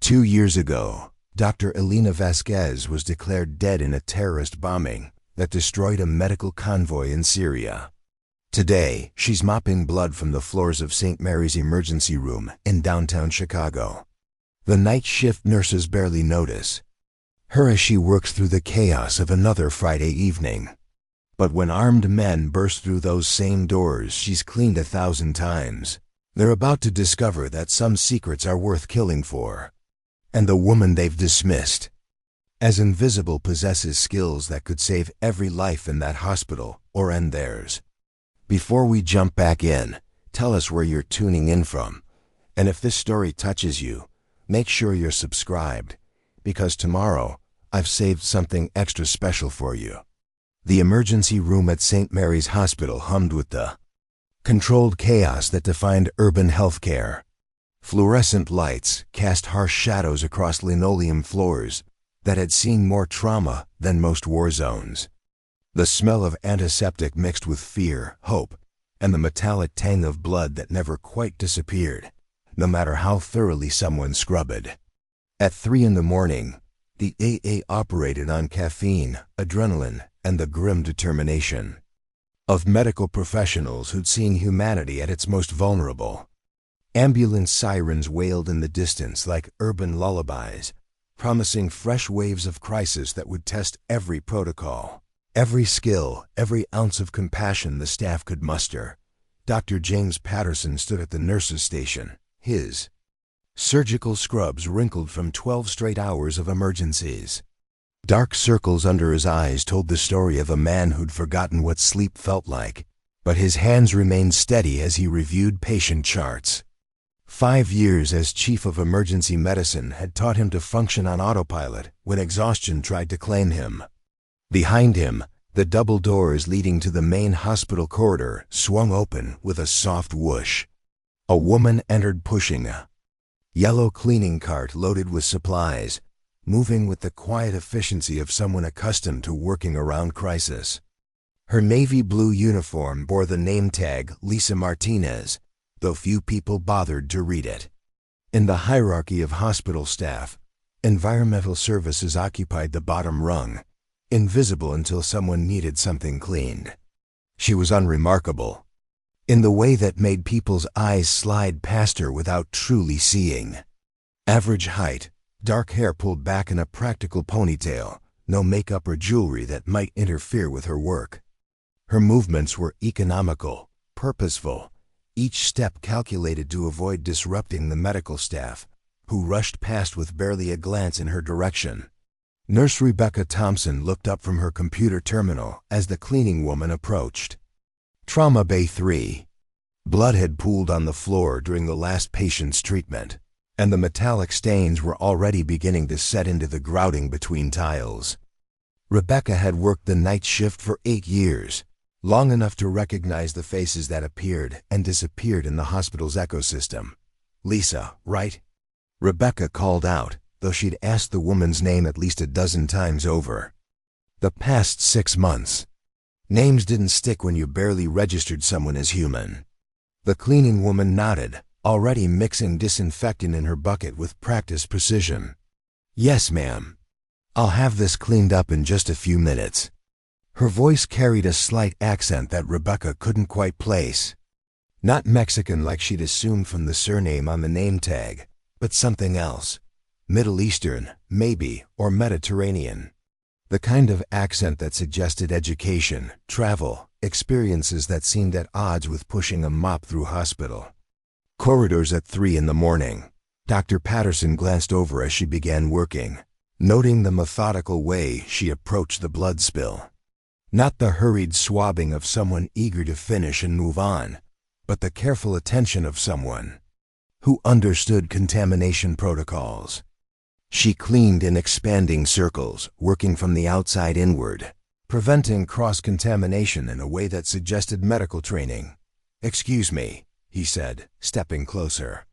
2 years ago, Dr. Elena Vasquez was declared dead in a terrorist bombing that destroyed a medical convoy in Syria. Today, she's mopping blood from the floors of St. Mary's emergency room in downtown Chicago. The night shift nurses barely notice her as she works through the chaos of another Friday evening. But when armed men burst through those same doors she's cleaned 1,000 times, they're about to discover that some secrets are worth killing for. And the woman they've dismissed as invisible possesses skills that could save every life in that hospital or end theirs. Before we jump back in, tell us where you're tuning in from. And if this story touches you, make sure you're subscribed, because tomorrow I've saved something extra special for you. The emergency room at St. Mary's Hospital hummed with the controlled chaos that defined urban healthcare. Fluorescent lights cast harsh shadows across linoleum floors that had seen more trauma than most war zones. The smell of antiseptic mixed with fear, hope, and the metallic tang of blood that never quite disappeared, no matter how thoroughly someone scrubbed. At 3 a.m, the AA operated on caffeine, adrenaline, and the grim determination of medical professionals who'd seen humanity at its most vulnerable. Ambulance sirens wailed in the distance like urban lullabies, promising fresh waves of crisis that would test every protocol, every skill, every ounce of compassion the staff could muster. Dr. James Patterson stood at the nurses' station, his surgical scrubs wrinkled from 12 straight hours of emergencies. Dark circles under his eyes told the story of a man who'd forgotten what sleep felt like, but his hands remained steady as he reviewed patient charts. 5 years as chief of emergency medicine had taught him to function on autopilot when exhaustion tried to claim him. Behind him, the double doors leading to the main hospital corridor swung open with a soft whoosh. A woman entered pushing a yellow cleaning cart loaded with supplies, moving with the quiet efficiency of someone accustomed to working around crisis. Her navy blue uniform bore the name tag Lisa Martinez, though few people bothered to read it. In the hierarchy of hospital staff, environmental services occupied the bottom rung, invisible until someone needed something cleaned. She was unremarkable, in the way that made people's eyes slide past her without truly seeing. Average height, dark hair pulled back in a practical ponytail, no makeup or jewelry that might interfere with her work. Her movements were economical, purposeful, each step calculated to avoid disrupting the medical staff, who rushed past with barely a glance in her direction. Nurse Rebecca Thompson looked up from her computer terminal as the cleaning woman approached. Trauma Bay 3. Blood had pooled on the floor during the last patient's treatment, and the metallic stains were already beginning to set into the grouting between tiles. Rebecca had worked the night shift for 8 years, long enough to recognize the faces that appeared and disappeared in the hospital's ecosystem. "Lisa, right?" Rebecca called out, though she'd asked the woman's name at least a dozen times over. The past 6 months. Names didn't stick when you barely registered someone as human. The cleaning woman nodded, already mixing disinfectant in her bucket with practiced precision. "Yes, ma'am. I'll have this cleaned up in just a few minutes." Her voice carried a slight accent that Rebecca couldn't quite place. Not Mexican like she'd assumed from the surname on the name tag, but something else. Middle Eastern, maybe, or Mediterranean. The kind of accent that suggested education, travel, experiences that seemed at odds with pushing a mop through hospital. Corridors at 3 a.m. Dr. Patterson glanced over as she began working, noting the methodical way she approached the blood spill. Not the hurried swabbing of someone eager to finish and move on, but the careful attention of someone who understood contamination protocols. She cleaned in expanding circles, working from the outside inward, preventing cross-contamination in a way that suggested medical training. "Excuse me," he said, stepping closer.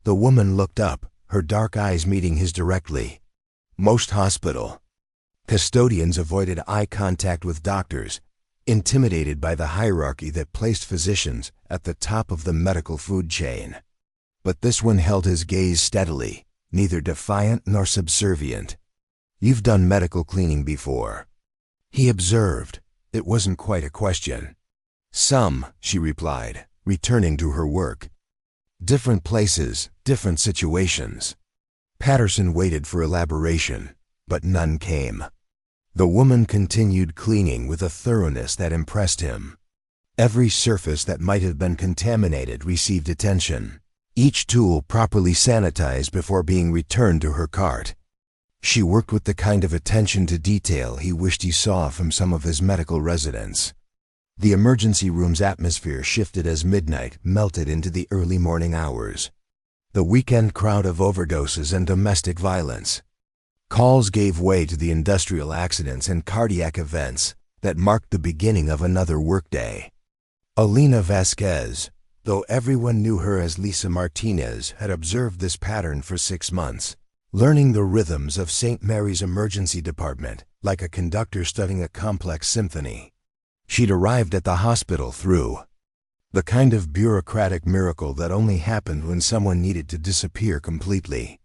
The woman looked up, her dark eyes meeting his directly. Most hospital custodians avoided eye contact with doctors, intimidated by the hierarchy that placed physicians at the top of the medical food chain. But this one held his gaze steadily, neither defiant nor subservient. "You've done medical cleaning before," he observed. It wasn't quite a question. "Some," she replied, returning to her work. "Different places, different situations." Patterson waited for elaboration, but none came. The woman continued cleaning with a thoroughness that impressed him. Every surface that might have been contaminated received attention, each tool properly sanitized before being returned to her cart. She worked with the kind of attention to detail he wished he saw from some of his medical residents. The emergency room's atmosphere shifted as midnight melted into the early morning hours. The weekend crowd of overdoses and domestic violence. Calls gave way to the industrial accidents and cardiac events that marked the beginning of another workday. Elena Vasquez, though everyone knew her as Lisa Martinez, had observed this pattern for 6 months, learning the rhythms of St. Mary's emergency department like a conductor studying a complex symphony. She'd arrived at the hospital through the kind of bureaucratic miracle that only happened when someone needed to disappear completely.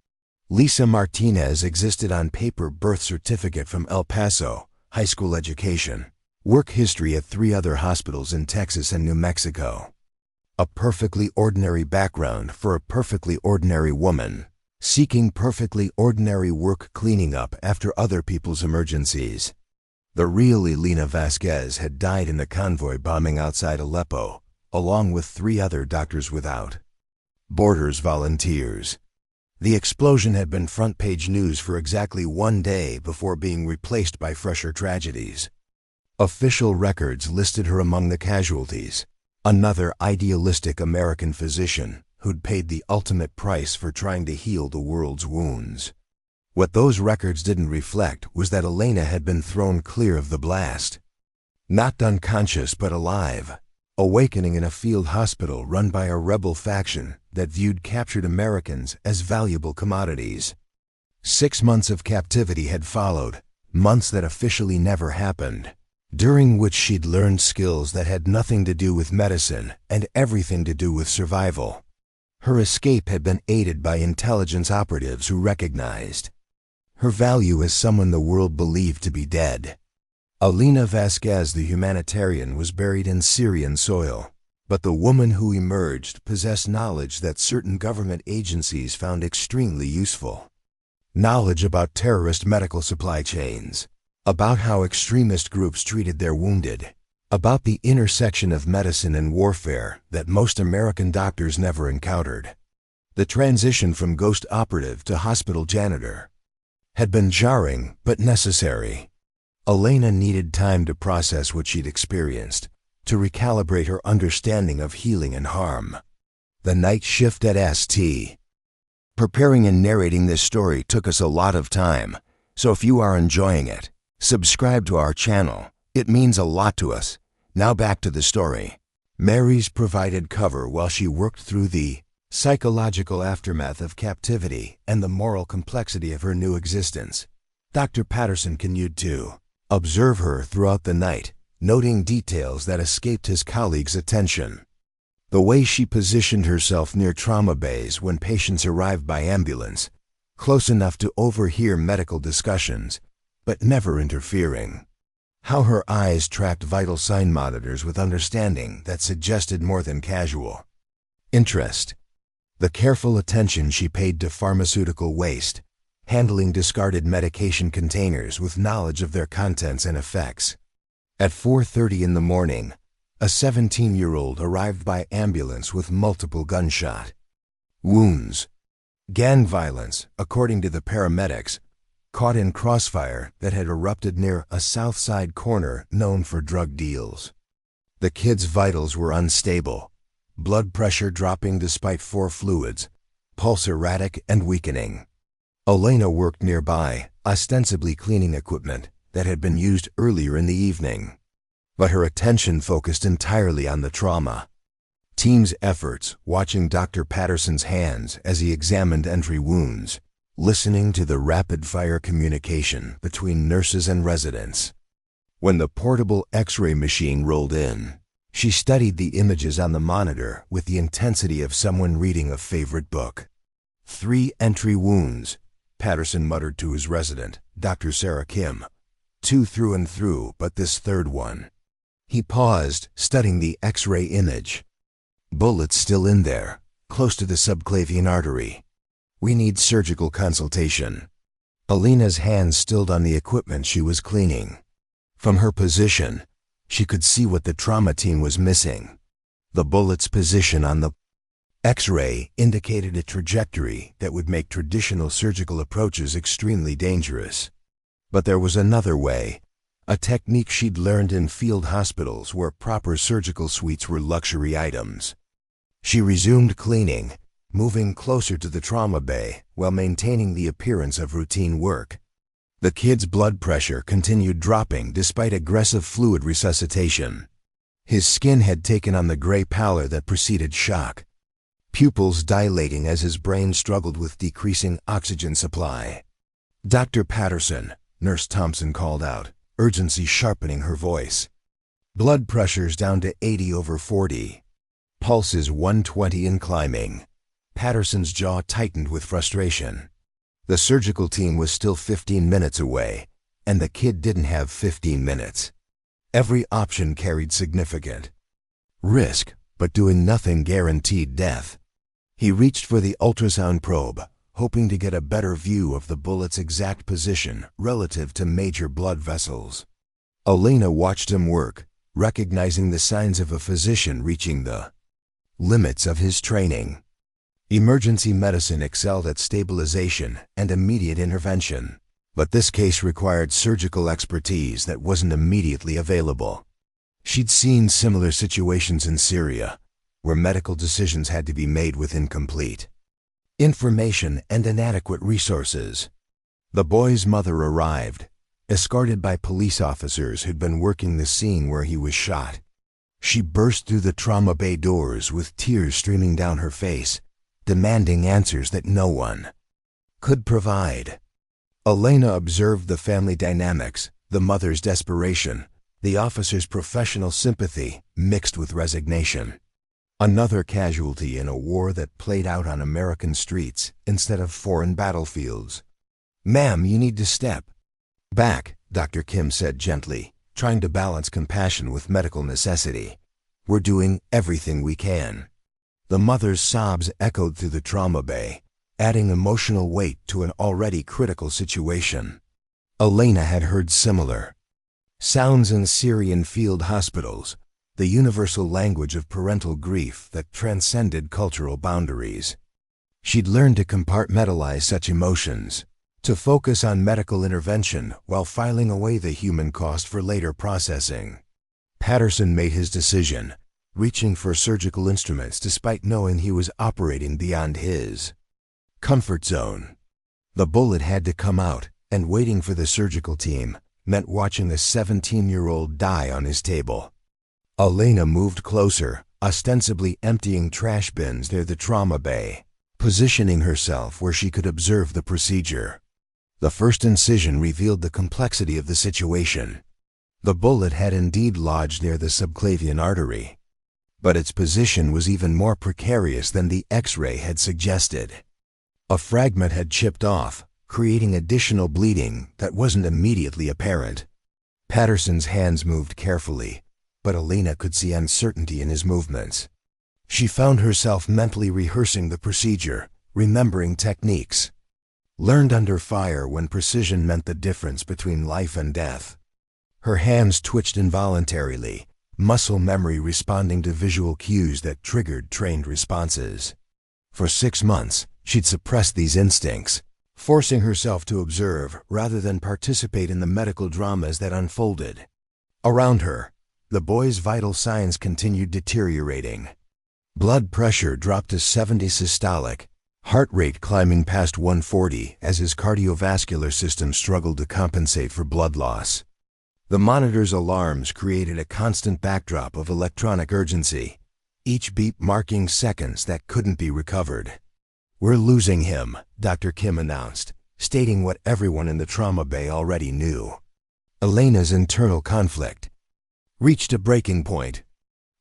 Lisa Martinez existed on paper: birth certificate from El Paso, high school education, work history at 3 other hospitals in Texas and New Mexico. A perfectly ordinary background for a perfectly ordinary woman, seeking perfectly ordinary work cleaning up after other people's emergencies. The real Elena Vasquez had died in the convoy bombing outside Aleppo, along with 3 other doctors without Borders volunteers. The explosion had been front-page news for exactly 1 day before being replaced by fresher tragedies. Official records listed her among the casualties, another idealistic American physician who'd paid the ultimate price for trying to heal the world's wounds. What those records didn't reflect was that Elena had been thrown clear of the blast. Not unconscious but alive, awakening in a field hospital run by a rebel faction that viewed captured Americans as valuable commodities. 6 months of captivity had followed, months that officially never happened, during which she'd learned skills that had nothing to do with medicine and everything to do with survival. Her escape had been aided by intelligence operatives who recognized her value as someone the world believed to be dead. Elena Vasquez, the humanitarian, was buried in Syrian soil, but the woman who emerged possessed knowledge that certain government agencies found extremely useful. Knowledge about terrorist medical supply chains, about how extremist groups treated their wounded, about the intersection of medicine and warfare that most American doctors never encountered. The transition from ghost operative to hospital janitor had been jarring but necessary. Elena needed time to process what she'd experienced, to recalibrate her understanding of healing and harm. The night shift at St. Preparing and narrating this story took us a lot of time, so if you are enjoying it, subscribe to our channel. It means a lot to us. Now back to the story. Mary's provided cover while she worked through the psychological aftermath of captivity and the moral complexity of her new existence. Dr. Patterson continued to observe her throughout the night, noting details that escaped his colleagues' attention. The way she positioned herself near trauma bays when patients arrived by ambulance, close enough to overhear medical discussions, but never interfering. How her eyes tracked vital sign monitors with understanding that suggested more than casual interest. The careful attention she paid to pharmaceutical waste, handling discarded medication containers with knowledge of their contents and effects. At 4:30 in the morning, a 17-year-old arrived by ambulance with multiple gunshot wounds. Gang violence, according to the paramedics, caught in crossfire that had erupted near a South Side corner known for drug deals. The kid's vitals were unstable, blood pressure dropping despite 4 fluids, pulse erratic and weakening. Elena worked nearby, ostensibly cleaning equipment that had been used earlier in the evening, but her attention focused entirely on the trauma. Team's efforts, watching Dr. Patterson's hands as he examined entry wounds, listening to the rapid-fire communication between nurses and residents. When the portable X-ray machine rolled in, she studied the images on the monitor with the intensity of someone reading a favorite book. 3 entry wounds, Patterson muttered to his resident, Dr. Sarah Kim. 2 through and through, but this third one. He paused, studying the X-ray image. Bullets still in there, close to the subclavian artery. We need surgical consultation. Elena's hands stilled on the equipment she was cleaning. From her position, she could see what the trauma team was missing. The bullet's position on the X-ray indicated a trajectory that would make traditional surgical approaches extremely dangerous. But there was another way, a technique she'd learned in field hospitals where proper surgical suites were luxury items. She resumed cleaning, moving closer to the trauma bay while maintaining the appearance of routine work. The kid's blood pressure continued dropping despite aggressive fluid resuscitation. His skin had taken on the gray pallor that preceded shock, pupils dilating as his brain struggled with decreasing oxygen supply. "Dr. Patterson," Nurse Thompson called out, urgency sharpening her voice. "Blood pressure's down to 80/40. Pulse is 120 and climbing." Patterson's jaw tightened with frustration. The surgical team was still 15 minutes away, and the kid didn't have 15 minutes. Every option carried significant risk, but doing nothing guaranteed death. He reached for the ultrasound probe, hoping to get a better view of the bullet's exact position relative to major blood vessels. Elena watched him work, recognizing the signs of a physician reaching the limits of his training. Emergency medicine excelled at stabilization and immediate intervention, but this case required surgical expertise that wasn't immediately available. She'd seen similar situations in Syria, where medical decisions had to be made with incomplete information and inadequate resources. The boy's mother arrived, escorted by police officers who'd been working the scene where he was shot. She burst through the trauma bay doors with tears streaming down her face, demanding answers that no one could provide. Elena observed the family dynamics, the mother's desperation, the officer's professional sympathy mixed with resignation. Another casualty in a war that played out on American streets instead of foreign battlefields. "Ma'am, you need to step back," Dr. Kim said gently, trying to balance compassion with medical necessity. "We're doing everything we can." The mother's sobs echoed through the trauma bay, adding emotional weight to an already critical situation. Elena had heard similar sounds in Syrian field hospitals, the universal language of parental grief that transcended cultural boundaries. She'd learned to compartmentalize such emotions, to focus on medical intervention while filing away the human cost for later processing. Patterson made his decision, reaching for surgical instruments despite knowing he was operating beyond his comfort zone. The bullet had to come out, and waiting for the surgical team meant watching the 17-year-old die on his table. Elena moved closer, ostensibly emptying trash bins near the trauma bay, positioning herself where she could observe the procedure. The first incision revealed the complexity of the situation. The bullet had indeed lodged near the subclavian artery, but its position was even more precarious than the X-ray had suggested. A fragment had chipped off, creating additional bleeding that wasn't immediately apparent. Patterson's hands moved carefully, but Elena could see uncertainty in his movements. She found herself mentally rehearsing the procedure, remembering techniques learned under fire when precision meant the difference between life and death. Her hands twitched involuntarily, muscle memory responding to visual cues that triggered trained responses. For 6 months, she'd suppressed these instincts, forcing herself to observe rather than participate in the medical dramas that unfolded around her. The boy's vital signs continued deteriorating. Blood pressure dropped to 70 systolic, heart rate climbing past 140 as his cardiovascular system struggled to compensate for blood loss. The monitor's alarms created a constant backdrop of electronic urgency, each beep marking seconds that couldn't be recovered. "We're losing him," Dr. Kim announced, stating what everyone in the trauma bay already knew. Elena's internal conflict reached a breaking point.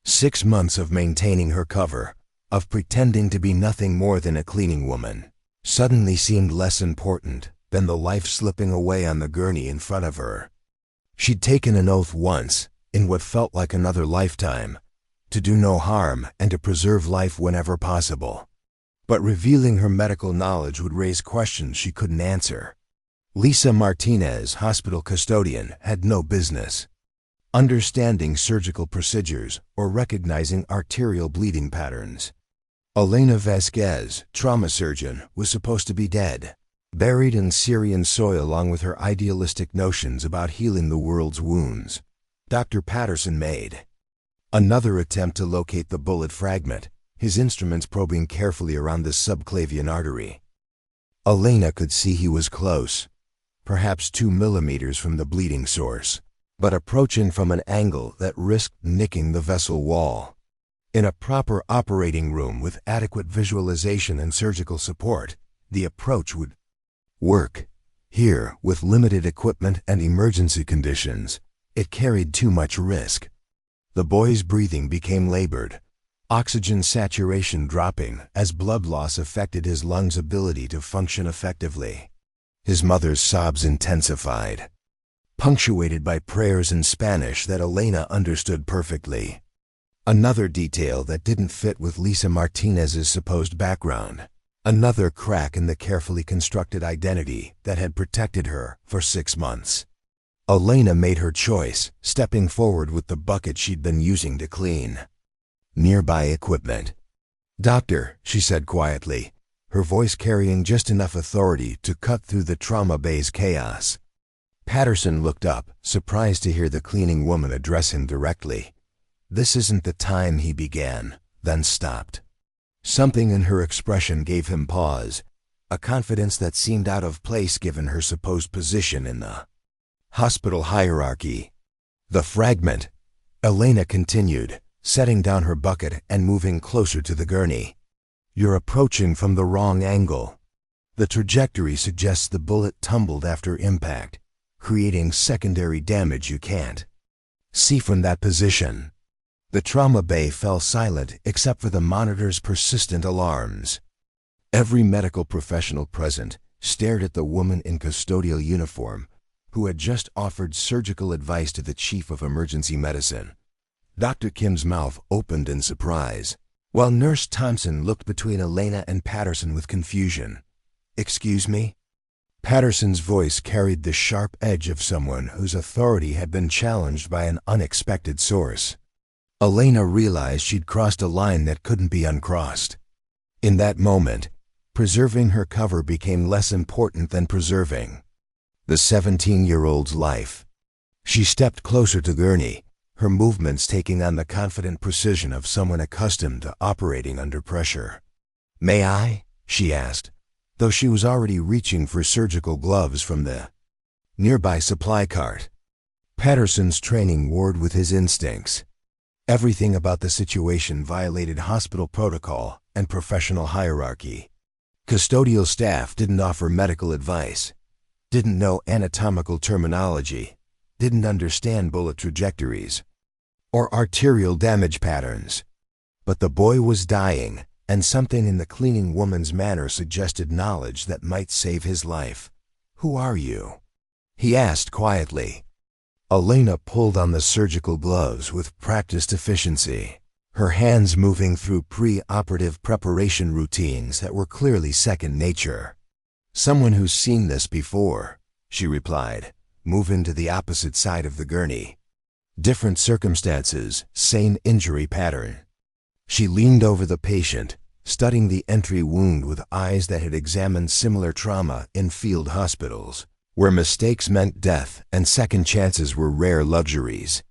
6 months of maintaining her cover, of pretending to be nothing more than a cleaning woman, suddenly seemed less important than the life slipping away on the gurney in front of her. She'd taken an oath once, in what felt like another lifetime, to do no harm and to preserve life whenever possible. But revealing her medical knowledge would raise questions she couldn't answer. Lisa Martinez, hospital custodian, had no business understanding surgical procedures or recognizing arterial bleeding patterns. Elena Vasquez, trauma surgeon, was supposed to be dead, buried in Syrian soil along with her idealistic notions about healing the world's wounds. Dr. Patterson made another attempt to locate the bullet fragment, his instruments probing carefully around the subclavian artery. Elena could see he was close, perhaps 2 millimeters from the bleeding source, but approaching from an angle that risked nicking the vessel wall. In a proper operating room with adequate visualization and surgical support, the approach would work. Here, with limited equipment and emergency conditions, it carried too much risk. The boy's breathing became labored, oxygen saturation dropping as blood loss affected his lungs' ability to function effectively. His mother's sobs intensified, punctuated by prayers in Spanish that Elena understood perfectly. Another detail that didn't fit with Lisa Martinez's supposed background. Another crack in the carefully constructed identity that had protected her for 6 months. Elena made her choice, stepping forward with the bucket she'd been using to clean nearby equipment. "Doctor," she said quietly, her voice carrying just enough authority to cut through the trauma bay's chaos. Patterson looked up, surprised to hear the cleaning woman address him directly. "This isn't the time," he began, then stopped. Something in her expression gave him pause, a confidence that seemed out of place given her supposed position in the hospital hierarchy. "The fragment," Elena continued, setting down her bucket and moving closer to the gurney. "You're approaching from the wrong angle. The trajectory suggests the bullet tumbled after impact, creating secondary damage you can't see from that position." The trauma bay fell silent except for the monitor's persistent alarms. Every medical professional present stared at the woman in custodial uniform who had just offered surgical advice to the chief of emergency medicine. Dr. Kim's mouth opened in surprise, while Nurse Thompson looked between Elena and Patterson with confusion. "Excuse me?" Patterson's voice carried the sharp edge of someone whose authority had been challenged by an unexpected source. Elena realized she'd crossed a line that couldn't be uncrossed. In that moment, preserving her cover became less important than preserving the 17-year-old's life. She stepped closer to Gurney, her movements taking on the confident precision of someone accustomed to operating under pressure. "May I?" she asked, though she was already reaching for surgical gloves from the nearby supply cart. Patterson's training warred with his instincts. Everything about the situation violated hospital protocol and professional hierarchy. Custodial staff didn't offer medical advice, didn't know anatomical terminology, didn't understand bullet trajectories or arterial damage patterns. But the boy was dying, and something in the cleaning woman's manner suggested knowledge that might save his life. "Who are you?" he asked quietly. Elena pulled on the surgical gloves with practiced efficiency, her hands moving through pre-operative preparation routines that were clearly second nature. "Someone who's seen this before," she replied, moving to the opposite side of the gurney. "Different circumstances, same injury pattern." She leaned over the patient, studying the entry wound with eyes that had examined similar trauma in field hospitals, where mistakes meant death and second chances were rare luxuries.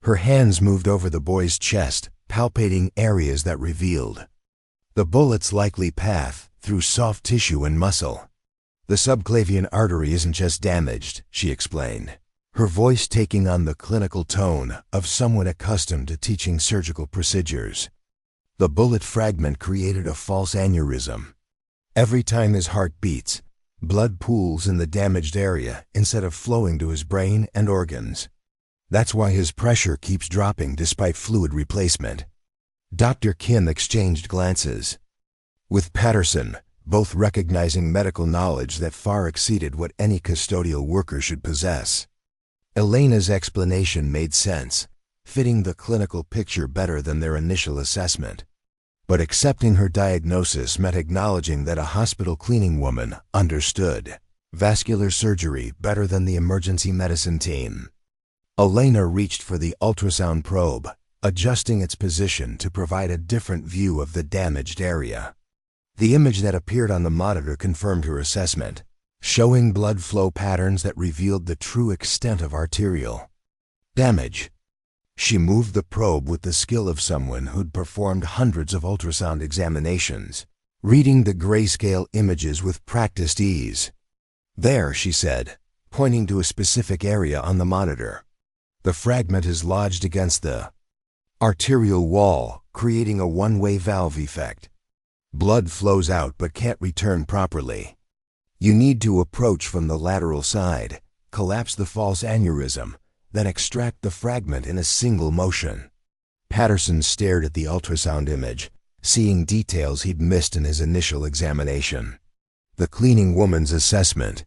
Her hands moved over the boy's chest, palpating areas that revealed the bullet's likely path through soft tissue and muscle. "The subclavian artery isn't just damaged," she explained, her voice taking on the clinical tone of someone accustomed to teaching surgical procedures. "The bullet fragment created a false aneurysm. Every time his heart beats, blood pools in the damaged area instead of flowing to his brain and organs. That's why his pressure keeps dropping despite fluid replacement." Dr. Kim exchanged glances. With Patterson, both recognizing medical knowledge that far exceeded what any custodial worker should possess. Elena's explanation made sense, fitting the clinical picture better than their initial assessment. But accepting her diagnosis meant acknowledging that a hospital cleaning woman understood vascular surgery better than the emergency medicine team. Elena reached for the ultrasound probe, adjusting its position to provide a different view of the damaged area. The image that appeared on the monitor confirmed her assessment, showing blood flow patterns that revealed the true extent of arterial damage. She moved the probe with the skill of someone who'd performed hundreds of ultrasound examinations, reading the grayscale images with practiced ease. "There," she said, pointing to a specific area on the monitor. "The fragment is lodged against the arterial wall, creating a one-way valve effect. Blood flows out but can't return properly. You need to approach from the lateral side, collapse the false aneurysm, then extract the fragment in a single motion." Patterson stared at the ultrasound image, seeing details he'd missed in his initial examination. The cleaning woman's assessment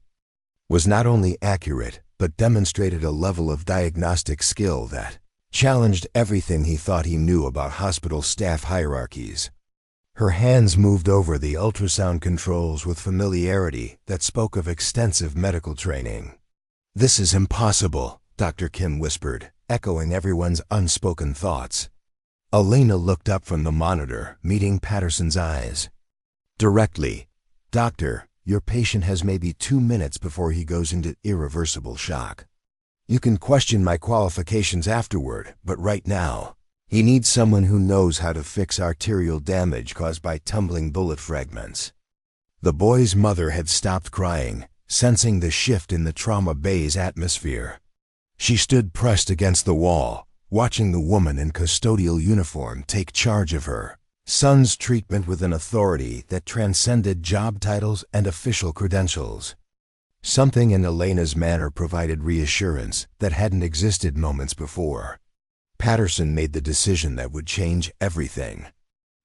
was not only accurate, but demonstrated a level of diagnostic skill that challenged everything he thought he knew about hospital staff hierarchies. Her hands moved over the ultrasound controls with familiarity that spoke of extensive medical training. "This is impossible," Dr. Kim whispered, echoing everyone's unspoken thoughts. Elena looked up from the monitor, meeting Patterson's eyes directly. "Doctor, your patient has maybe 2 minutes before he goes into irreversible shock. You can question my qualifications afterward, but right now, he needs someone who knows how to fix arterial damage caused by tumbling bullet fragments." The boy's mother had stopped crying, sensing the shift in the trauma bay's atmosphere. She stood pressed against the wall, watching the woman in custodial uniform take charge of her son's treatment with an authority that transcended job titles and official credentials. Something in Elena's manner provided reassurance that hadn't existed moments before. Patterson made the decision that would change everything.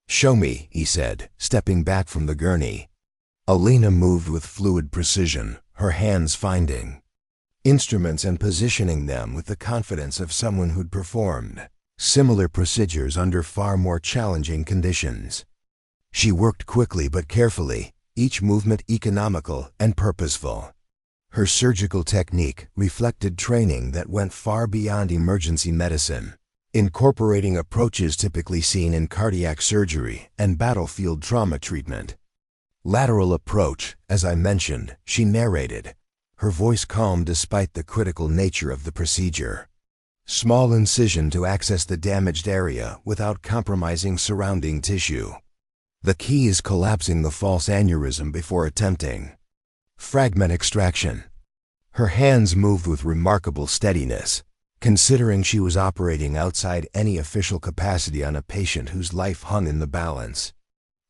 "Show me," he said, stepping back from the gurney. Elena moved with fluid precision, her hands finding instruments and positioning them with the confidence of someone who'd performed similar procedures under far more challenging conditions. She worked quickly but carefully, each movement economical and purposeful. Her surgical technique reflected training that went far beyond emergency medicine, incorporating approaches typically seen in cardiac surgery and battlefield trauma treatment. "Lateral approach, as I mentioned," she narrated, her voice calm despite the critical nature of the procedure. "Small incision to access the damaged area without compromising surrounding tissue. The key is collapsing the false aneurysm before attempting fragment extraction." Her hands moved with remarkable steadiness, considering she was operating outside any official capacity on a patient whose life hung in the balance.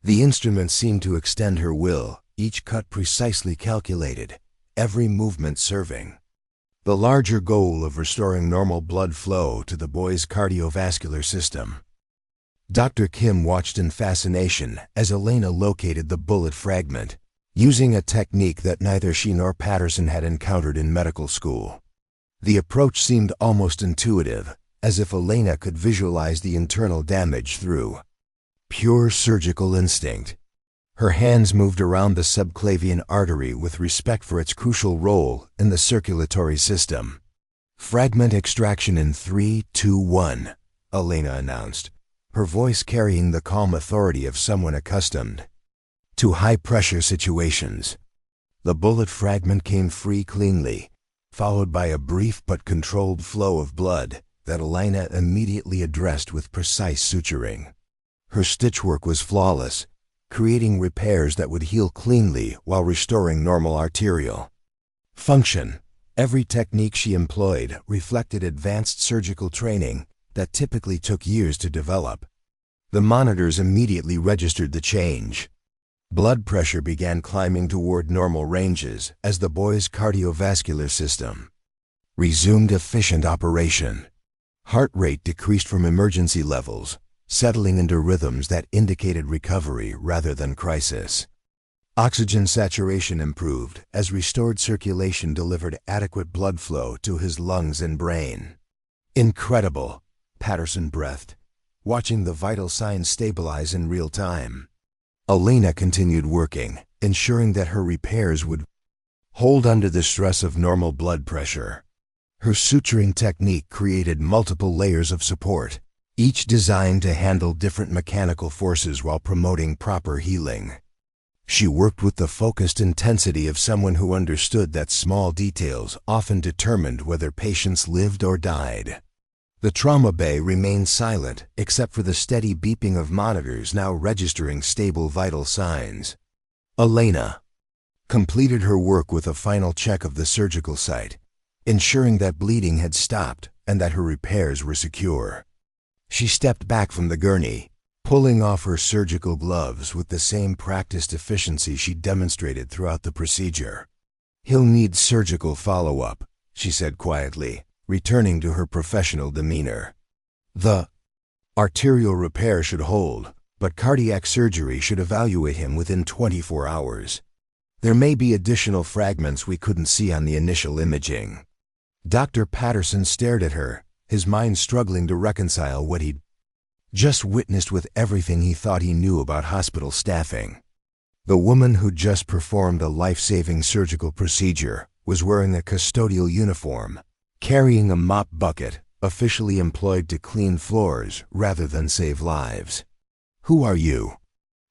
The instrument seemed to extend her will, each cut precisely calculated, every movement serving the larger goal of restoring normal blood flow to the boy's cardiovascular system. Dr. Kim watched in fascination as Elena located the bullet fragment, using a technique that neither she nor Patterson had encountered in medical school. The approach seemed almost intuitive, as if Elena could visualize the internal damage through pure surgical instinct. Her hands moved around the subclavian artery with respect for its crucial role in the circulatory system. "Fragment extraction in 3, 2, 1, Elena announced, her voice carrying the calm authority of someone accustomed to high-pressure situations. The bullet fragment came free cleanly, followed by a brief but controlled flow of blood that Elena immediately addressed with precise suturing. Her stitchwork was flawless, creating repairs that would heal cleanly while restoring normal arterial function. Every technique she employed reflected advanced surgical training that typically took years to develop. The monitors immediately registered the change. Blood pressure began climbing toward normal ranges as the boy's cardiovascular system resumed efficient operation. Heart rate decreased from emergency levels, settling into rhythms that indicated recovery rather than crisis. Oxygen saturation improved as restored circulation delivered adequate blood flow to his lungs and brain. Incredible, Patterson breathed, watching the vital signs stabilize in real time. Elena continued working, ensuring that her repairs would hold under the stress of normal blood pressure. Her suturing technique created multiple layers of support, each designed to handle different mechanical forces while promoting proper healing. She worked with the focused intensity of someone who understood that small details often determined whether patients lived or died. The trauma bay remained silent except for the steady beeping of monitors now registering stable vital signs. Elena completed her work with a final check of the surgical site, ensuring that bleeding had stopped and that her repairs were secure. She stepped back from the gurney, pulling off her surgical gloves with the same practiced efficiency she demonstrated throughout the procedure. "He'll need surgical follow-up," she said quietly, returning to her professional demeanor. "The arterial repair should hold, but cardiac surgery should evaluate him within 24 hours. There may be additional fragments we couldn't see on the initial imaging." Dr. Patterson stared at her, his mind struggling to reconcile what he'd just witnessed with everything he thought he knew about hospital staffing. The woman who'd just performed a life-saving surgical procedure was wearing a custodial uniform, carrying a mop bucket, officially employed to clean floors rather than save lives. "Who are you?"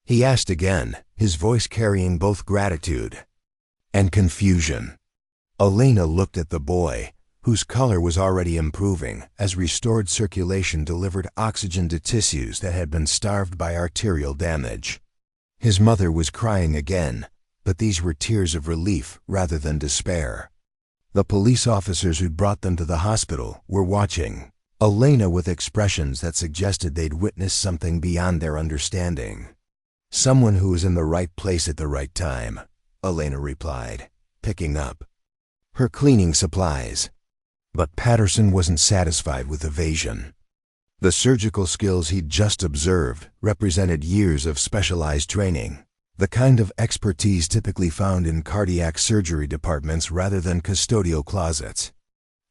he asked again, his voice carrying both gratitude and confusion. Elena looked at the boy, whose color was already improving as restored circulation delivered oxygen to tissues that had been starved by arterial damage. His mother was crying again, but these were tears of relief rather than despair. The police officers who'd brought them to the hospital were watching Elena with expressions that suggested they'd witnessed something beyond their understanding. "Someone who was in the right place at the right time," Elena replied, picking up her cleaning supplies. But Patterson wasn't satisfied with evasion. The surgical skills he'd just observed represented years of specialized training, the kind of expertise typically found in cardiac surgery departments rather than custodial closets.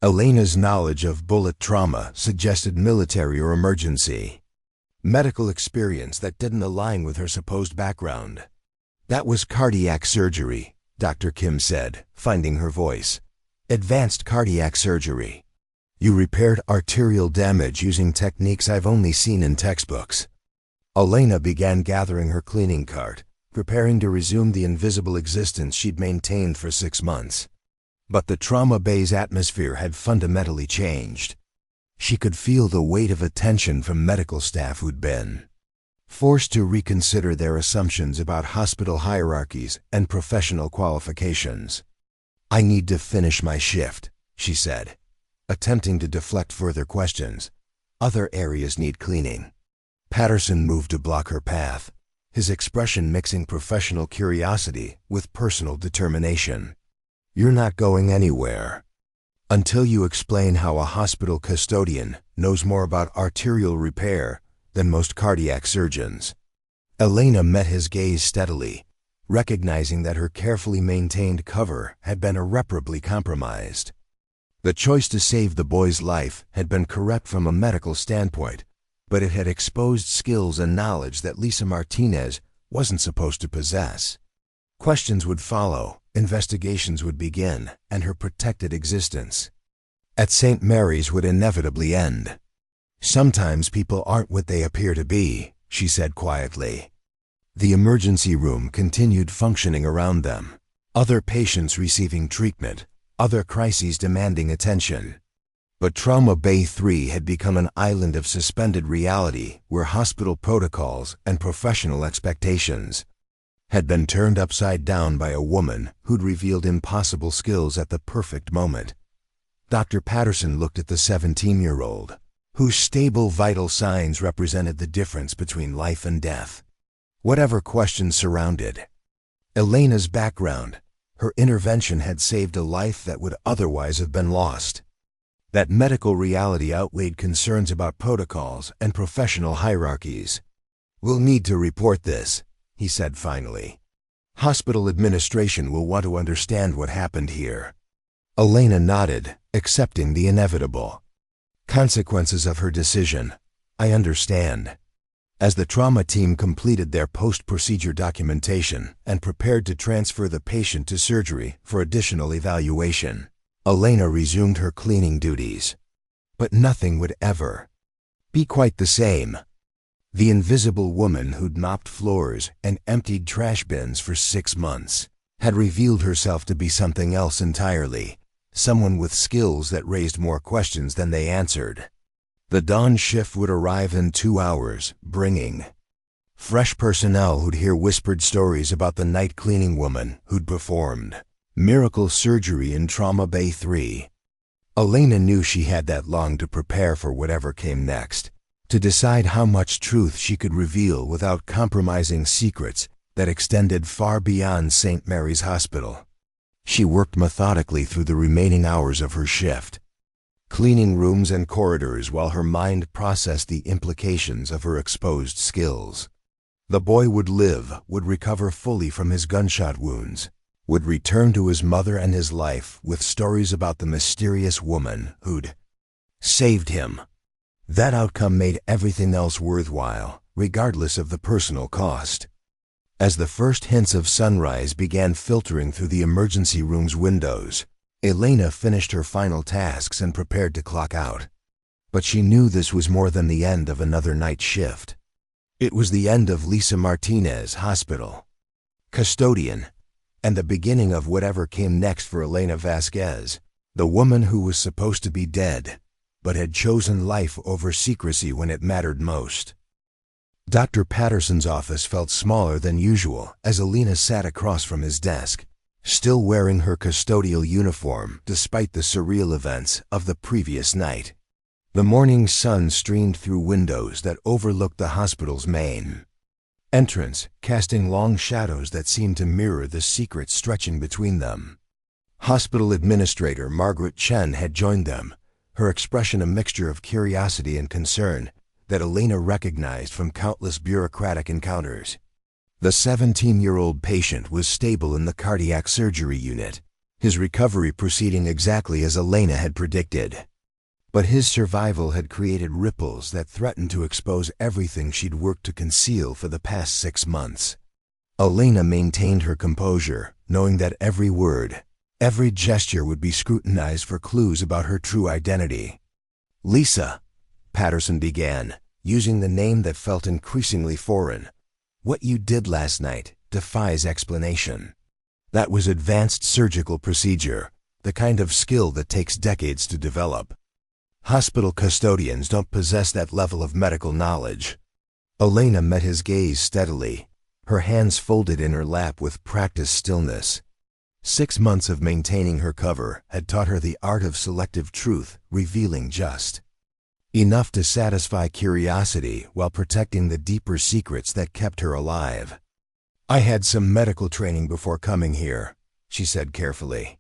Elena's knowledge of bullet trauma suggested military or emergency medical experience that didn't align with her supposed background. "That was cardiac surgery," Dr. Kim said, finding her voice. "Advanced cardiac surgery. You repaired arterial damage using techniques I've only seen in textbooks." Elena began gathering her cleaning cart, preparing to resume the invisible existence she'd maintained for 6 months. But the trauma bay's atmosphere had fundamentally changed. She could feel the weight of attention from medical staff who'd been forced to reconsider their assumptions about hospital hierarchies and professional qualifications. "I need to finish my shift," she said, attempting to deflect further questions. "Other areas need cleaning." Patterson moved to block her path, his expression mixing professional curiosity with personal determination. "You're not going anywhere until you explain how a hospital custodian knows more about arterial repair than most cardiac surgeons." Elena met his gaze steadily, recognizing that her carefully maintained cover had been irreparably compromised. The choice to save the boy's life had been correct from a medical standpoint, but it had exposed skills and knowledge that Lisa Martinez wasn't supposed to possess. Questions would follow, investigations would begin, and her protected existence at St. Mary's would inevitably end. "Sometimes people aren't what they appear to be," she said quietly. The emergency room continued functioning around them, other patients receiving treatment, other crises demanding attention. But Trauma Bay 3 had become an island of suspended reality where hospital protocols and professional expectations had been turned upside down by a woman who'd revealed impossible skills at the perfect moment. Dr. Patterson looked at the 17-year-old, whose stable vital signs represented the difference between life and death. Whatever questions surrounded Elena's background, her intervention had saved a life that would otherwise have been lost. That medical reality outweighed concerns about protocols and professional hierarchies. "We'll need to report this," he said finally. Hospital administration will want to understand what happened here. Elena nodded, accepting the inevitable consequences of her decision. I understand. As the trauma team completed their post-procedure documentation and prepared to transfer the patient to surgery for additional evaluation, Elena resumed her cleaning duties. But nothing would ever be quite the same. The invisible woman who'd mopped floors and emptied trash bins for 6 months had revealed herself to be something else entirely, someone with skills that raised more questions than they answered. The dawn shift would arrive in 2 hours, bringing fresh personnel who'd hear whispered stories about the night cleaning woman who'd performed miracle surgery in Trauma Bay 3. Elena knew she had that long to prepare for whatever came next, to decide how much truth she could reveal without compromising secrets that extended far beyond St. Mary's Hospital. She worked methodically through the remaining hours of her shift, cleaning rooms and corridors while her mind processed the implications of her exposed skills. The boy would live, would recover fully from his gunshot wounds, would return to his mother and his life with stories about the mysterious woman who'd saved him. That outcome made everything else worthwhile, regardless of the personal cost. As the first hints of sunrise began filtering through the emergency room's windows, Elena finished her final tasks and prepared to clock out. But she knew this was more than the end of another night shift. It was the end of Lisa Martinez, hospital custodian, and the beginning of whatever came next for Elena Vasquez, the woman who was supposed to be dead, but had chosen life over secrecy when it mattered most. Dr. Patterson's office felt smaller than usual as Elena sat across from his desk, still wearing her custodial uniform despite the surreal events of the previous night. The morning sun streamed through windows that overlooked the hospital's main entrance, casting long shadows that seemed to mirror the secrets stretching between them. Hospital Administrator Margaret Chen had joined them, her expression a mixture of curiosity and concern that Elena recognized from countless bureaucratic encounters. The 17-year-old patient was stable in the cardiac surgery unit, his recovery proceeding exactly as Elena had predicted. But his survival had created ripples that threatened to expose everything she'd worked to conceal for the past 6 months. Elena maintained her composure, knowing that every word, every gesture would be scrutinized for clues about her true identity. "Lisa," Patterson began, using the name that felt increasingly foreign, "what you did last night defies explanation. That was advanced surgical procedure, the kind of skill that takes decades to develop. Hospital custodians don't possess that level of medical knowledge." Elena met his gaze steadily, her hands folded in her lap with practiced stillness. 6 months of maintaining her cover had taught her the art of selective truth, revealing just enough to satisfy curiosity while protecting the deeper secrets that kept her alive. "I had some medical training before coming here," she said carefully.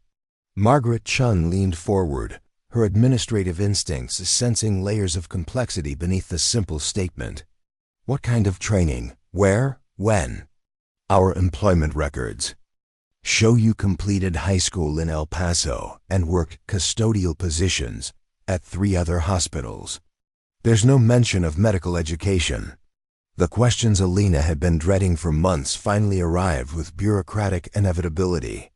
Margaret Chun leaned forward, her administrative instincts sensing layers of complexity beneath the simple statement. "What kind of training? Where? When?" "Our employment records show you completed high school in El Paso and worked custodial positions at 3 other hospitals. There's no mention of medical education." The questions Elena had been dreading for months finally arrived with bureaucratic inevitability.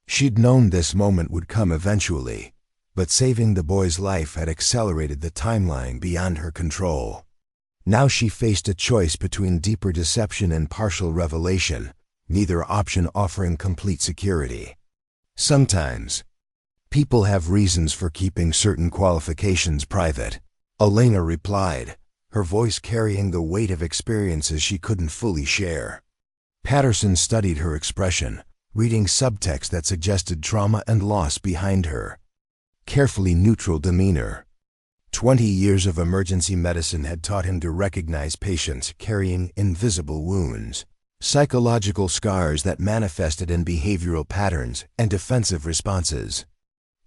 She'd known this moment would come eventually, but saving the boy's life had accelerated the timeline beyond her control. Now she faced a choice between deeper deception and partial revelation, neither option offering complete security. "Sometimes people have reasons for keeping certain qualifications private," Elena replied, her voice carrying the weight of experiences she couldn't fully share. Patterson studied her expression, reading subtext that suggested trauma and loss behind her carefully neutral demeanor. 20 years of emergency medicine had taught him to recognize patients carrying invisible wounds, psychological scars that manifested in behavioral patterns and defensive responses.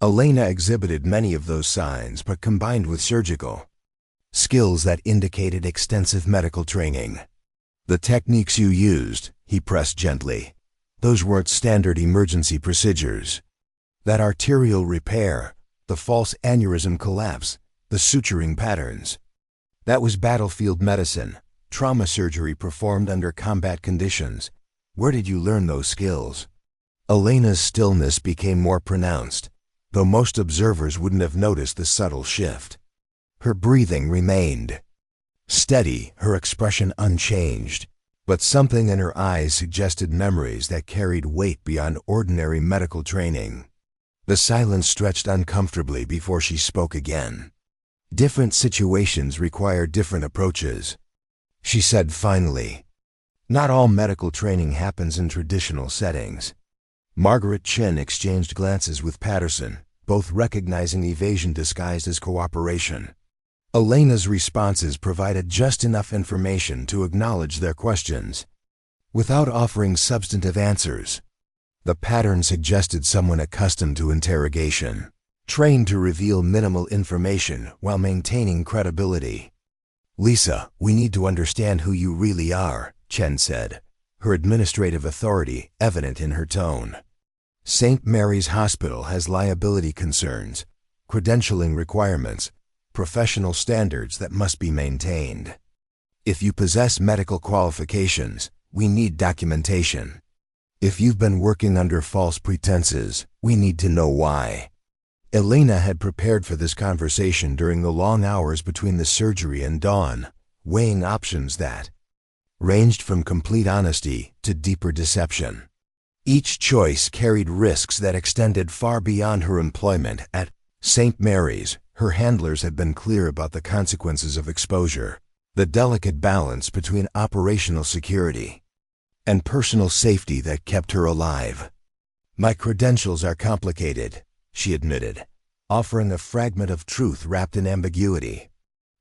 Elena exhibited many of those signs, but combined with surgical skills that indicated extensive medical training. "The techniques you used," he pressed gently, Those weren't standard emergency procedures. That arterial repair, the false aneurysm collapse, the suturing patterns. That was battlefield medicine, trauma surgery performed under combat conditions. Where did you learn those skills? Elena's stillness became more pronounced, though most observers wouldn't have noticed the subtle shift. Her breathing remained steady, her expression unchanged, but something in her eyes suggested memories that carried weight beyond ordinary medical training. The silence stretched uncomfortably before she spoke again. Different situations require different approaches. She said finally, "Not all medical training happens in traditional settings." Margaret Chin exchanged glances with Patterson, both recognizing evasion disguised as cooperation. Elena's responses provided just enough information to acknowledge their questions, without offering substantive answers. The pattern suggested someone accustomed to interrogation, trained to reveal minimal information while maintaining credibility. "Lisa, we need to understand who you really are," Chen said, her administrative authority evident in her tone. "St. Mary's Hospital has liability concerns, credentialing requirements, professional standards that must be maintained. If you possess medical qualifications, we need documentation. If you've been working under false pretenses, we need to know why." Elena had prepared for this conversation during the long hours between the surgery and dawn, weighing options that ranged from complete honesty to deeper deception. Each choice carried risks that extended far beyond her employment at St. Mary's. Her handlers had been clear about the consequences of exposure, the delicate balance between operational security and personal safety that kept her alive. "My credentials are complicated," she admitted, offering a fragment of truth wrapped in ambiguity.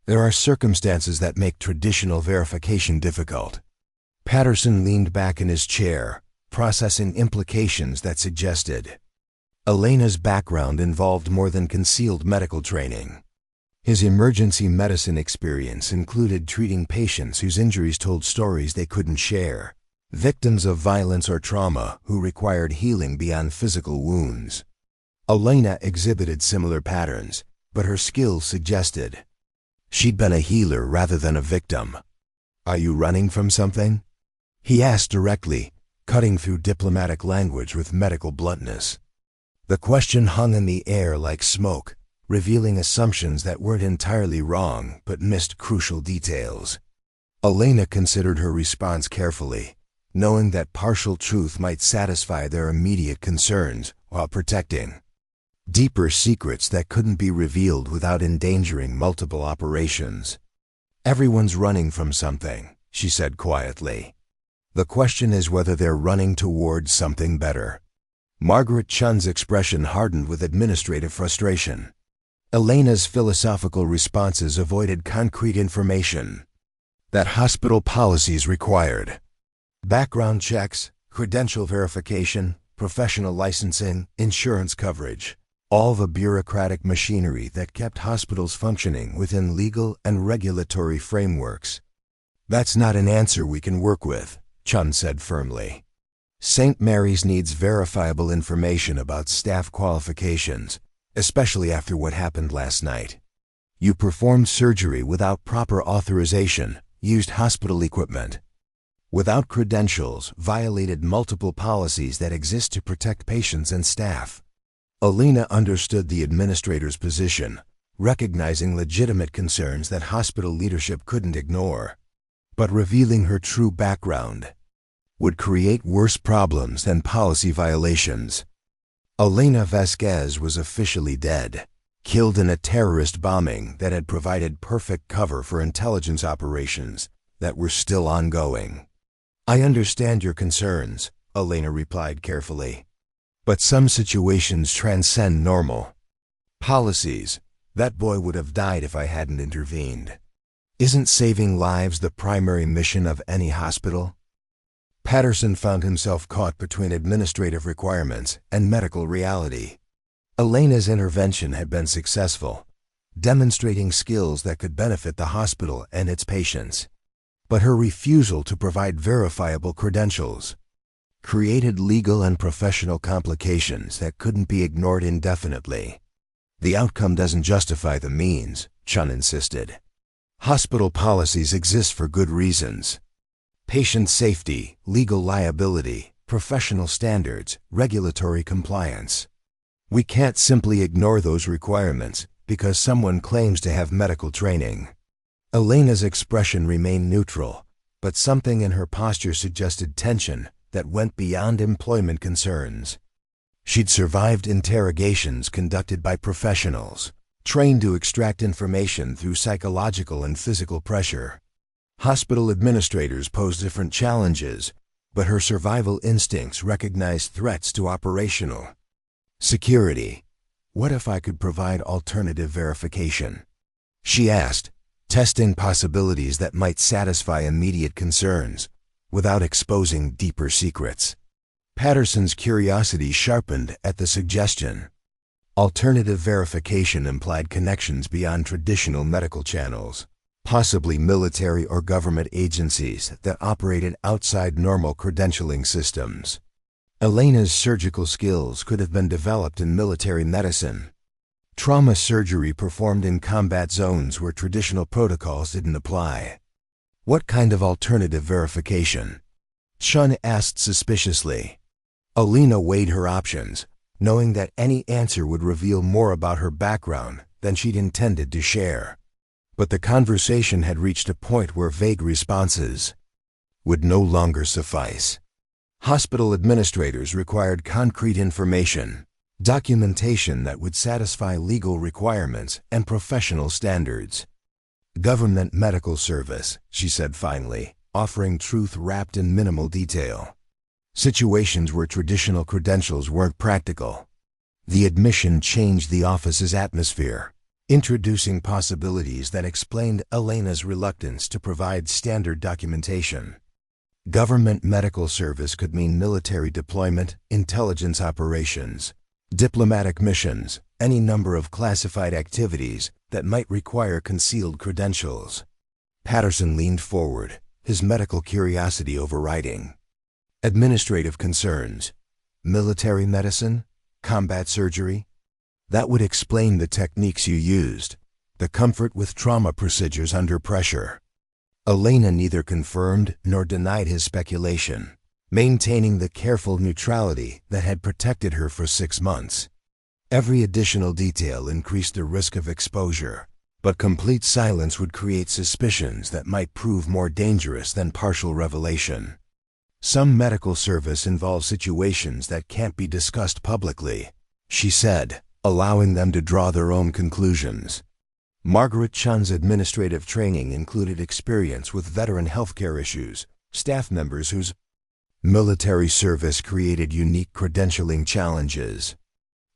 "There are circumstances that make traditional verification difficult." Patterson leaned back in his chair, processing implications that suggested Elena's background involved more than concealed medical training. His emergency medicine experience included treating patients whose injuries told stories they couldn't share, victims of violence or trauma who required healing beyond physical wounds. Elena exhibited similar patterns, but her skills suggested she'd been a healer rather than a victim. "Are you running from something?" he asked directly, cutting through diplomatic language with medical bluntness. The question hung in the air like smoke, revealing assumptions that weren't entirely wrong but missed crucial details. Elena considered her response carefully, knowing that partial truth might satisfy their immediate concerns while protecting deeper secrets that couldn't be revealed without endangering multiple operations. "Everyone's running from something," she said quietly. "The question is whether they're running towards something better." Margaret Chun's expression hardened with administrative frustration. Elena's philosophical responses avoided concrete information that hospital policies required. Background checks, credential verification, professional licensing, insurance coverage. All the bureaucratic machinery that kept hospitals functioning within legal and regulatory frameworks. "That's not an answer we can work with," Chun said firmly. "St. Mary's needs verifiable information about staff qualifications, especially after what happened last night. You performed surgery without proper authorization, used hospital equipment without credentials, violated multiple policies that exist to protect patients and staff." Elena understood the administrator's position, recognizing legitimate concerns that hospital leadership couldn't ignore. But revealing her true background would create worse problems than policy violations. Elena Vasquez was officially dead, killed in a terrorist bombing that had provided perfect cover for intelligence operations that were still ongoing. "I understand your concerns," Elena replied carefully. "But some situations transcend normal policies. That boy would have died if I hadn't intervened. Isn't saving lives the primary mission of any hospital?" Patterson found himself caught between administrative requirements and medical reality. Elena's intervention had been successful, demonstrating skills that could benefit the hospital and its patients. But her refusal to provide verifiable credentials created legal and professional complications that couldn't be ignored indefinitely. The outcome doesn't justify the means, Chun insisted. Hospital policies exist for good reasons. Patient safety, legal liability, professional standards, regulatory compliance. We can't simply ignore those requirements because someone claims to have medical training. Elena's expression remained neutral, but something in her posture suggested tension that went beyond employment concerns. She'd survived interrogations conducted by professionals, trained to extract information through psychological and physical pressure. Hospital administrators posed different challenges, but her survival instincts recognized threats to operational security. What if I could provide alternative verification? She asked, testing possibilities that might satisfy immediate concerns without exposing deeper secrets. Patterson's curiosity sharpened at the suggestion. Alternative verification implied connections beyond traditional medical channels, possibly military or government agencies that operated outside normal credentialing systems. Elena's surgical skills could have been developed in military medicine. Trauma surgery performed in combat zones where traditional protocols didn't apply. What kind of alternative verification? Chun asked suspiciously. Elena weighed her options, knowing that any answer would reveal more about her background than she'd intended to share. But the conversation had reached a point where vague responses would no longer suffice. Hospital administrators required concrete information, documentation that would satisfy legal requirements and professional standards. Government medical service, she said finally, offering truth wrapped in minimal detail. Situations where traditional credentials weren't practical. The admission changed the office's atmosphere, introducing possibilities that explained Elena's reluctance to provide standard documentation. Government medical service could mean military deployment, intelligence operations, diplomatic missions, any number of classified activities that might require concealed credentials. Patterson leaned forward, his medical curiosity overriding. Administrative concerns, military medicine, combat surgery. That would explain the techniques you used, the comfort with trauma procedures under pressure. Elena neither confirmed nor denied his speculation, maintaining the careful neutrality that had protected her for 6 months. Every additional detail increased the risk of exposure, but complete silence would create suspicions that might prove more dangerous than partial revelation. Some medical service involves situations that can't be discussed publicly, she said, allowing them to draw their own conclusions. Margaret Chun's administrative training included experience with veteran healthcare issues, staff members whose military service created unique credentialing challenges.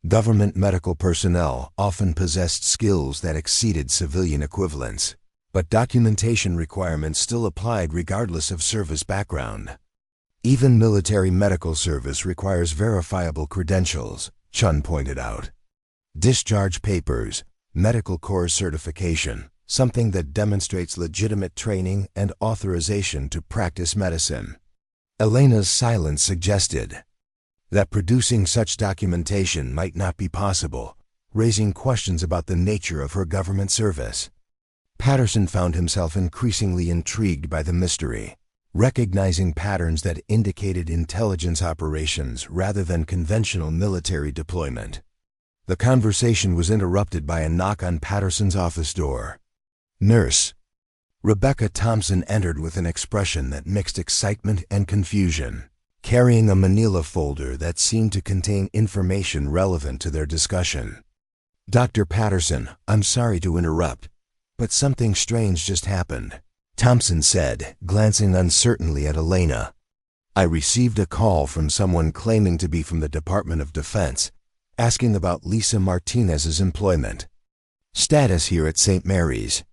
Government medical personnel often possessed skills that exceeded civilian equivalents, but documentation requirements still applied regardless of service background. Even military medical service requires verifiable credentials, Chun pointed out. Discharge papers, medical corps certification, something that demonstrates legitimate training and authorization to practice medicine. Elena's silence suggested that producing such documentation might not be possible, raising questions about the nature of her government service. Patterson found himself increasingly intrigued by the mystery, recognizing patterns that indicated intelligence operations rather than conventional military deployment. The conversation was interrupted by a knock on Patterson's office door. "Nurse." Rebecca Thompson entered with an expression that mixed excitement and confusion, carrying a manila folder that seemed to contain information relevant to their discussion. "Dr. Patterson, I'm sorry to interrupt, but something strange just happened," Thompson said, glancing uncertainly at Elena. "I received a call from someone claiming to be from the Department of Defense, asking about Lisa Martinez's employment status here at St. Mary's."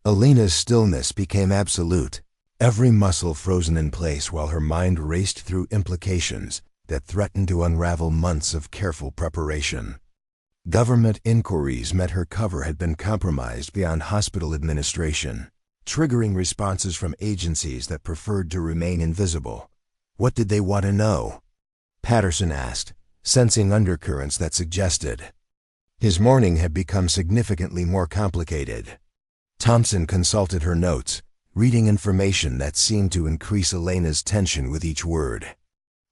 Elena's stillness became absolute, every muscle frozen in place while her mind raced through implications that threatened to unravel months of careful preparation. Government inquiries meant her cover had been compromised beyond hospital administration, triggering responses from agencies that preferred to remain invisible. What did they want to know? Patterson asked, sensing undercurrents that suggested. His morning had become significantly more complicated. Thompson consulted her notes, reading information that seemed to increase Elena's tension with each word.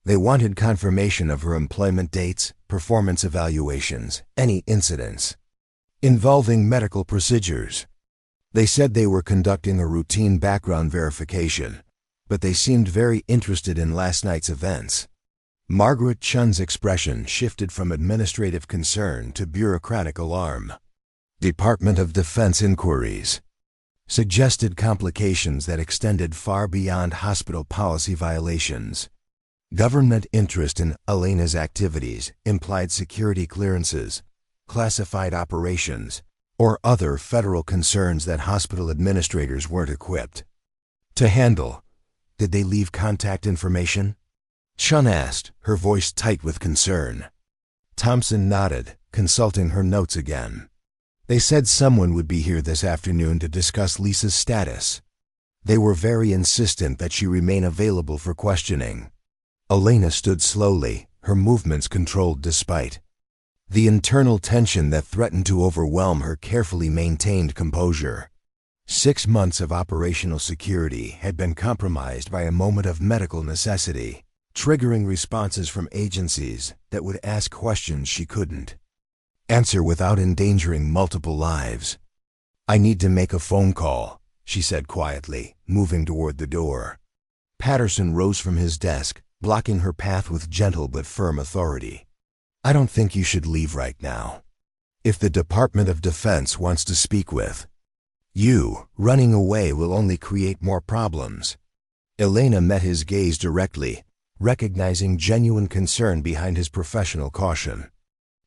They wanted confirmation of her employment dates, performance evaluations, any incidents involving medical procedures. They said they were conducting a routine background verification, but they seemed very interested in last night's events. Margaret Chun's expression shifted from administrative concern to bureaucratic alarm. Department of Defense inquiries suggested complications that extended far beyond hospital policy violations. Government interest in Elena's activities implied security clearances, classified operations, or other federal concerns that hospital administrators weren't equipped to handle. Did they leave contact information? Chun asked, her voice tight with concern. Thompson nodded, consulting her notes again. They said someone would be here this afternoon to discuss Lisa's status. They were very insistent that she remain available for questioning. Elena stood slowly, her movements controlled despite the internal tension that threatened to overwhelm her carefully maintained composure. 6 months of operational security had been compromised by a moment of medical necessity, triggering responses from agencies that would ask questions she couldn't answer without endangering multiple lives. "I need to make a phone call," she said quietly, moving toward the door. Patterson rose from his desk, blocking her path with gentle but firm authority. "I don't think you should leave right now. If the Department of Defense wants to speak with you, running away will only create more problems." Elena met his gaze directly, recognizing genuine concern behind his professional caution.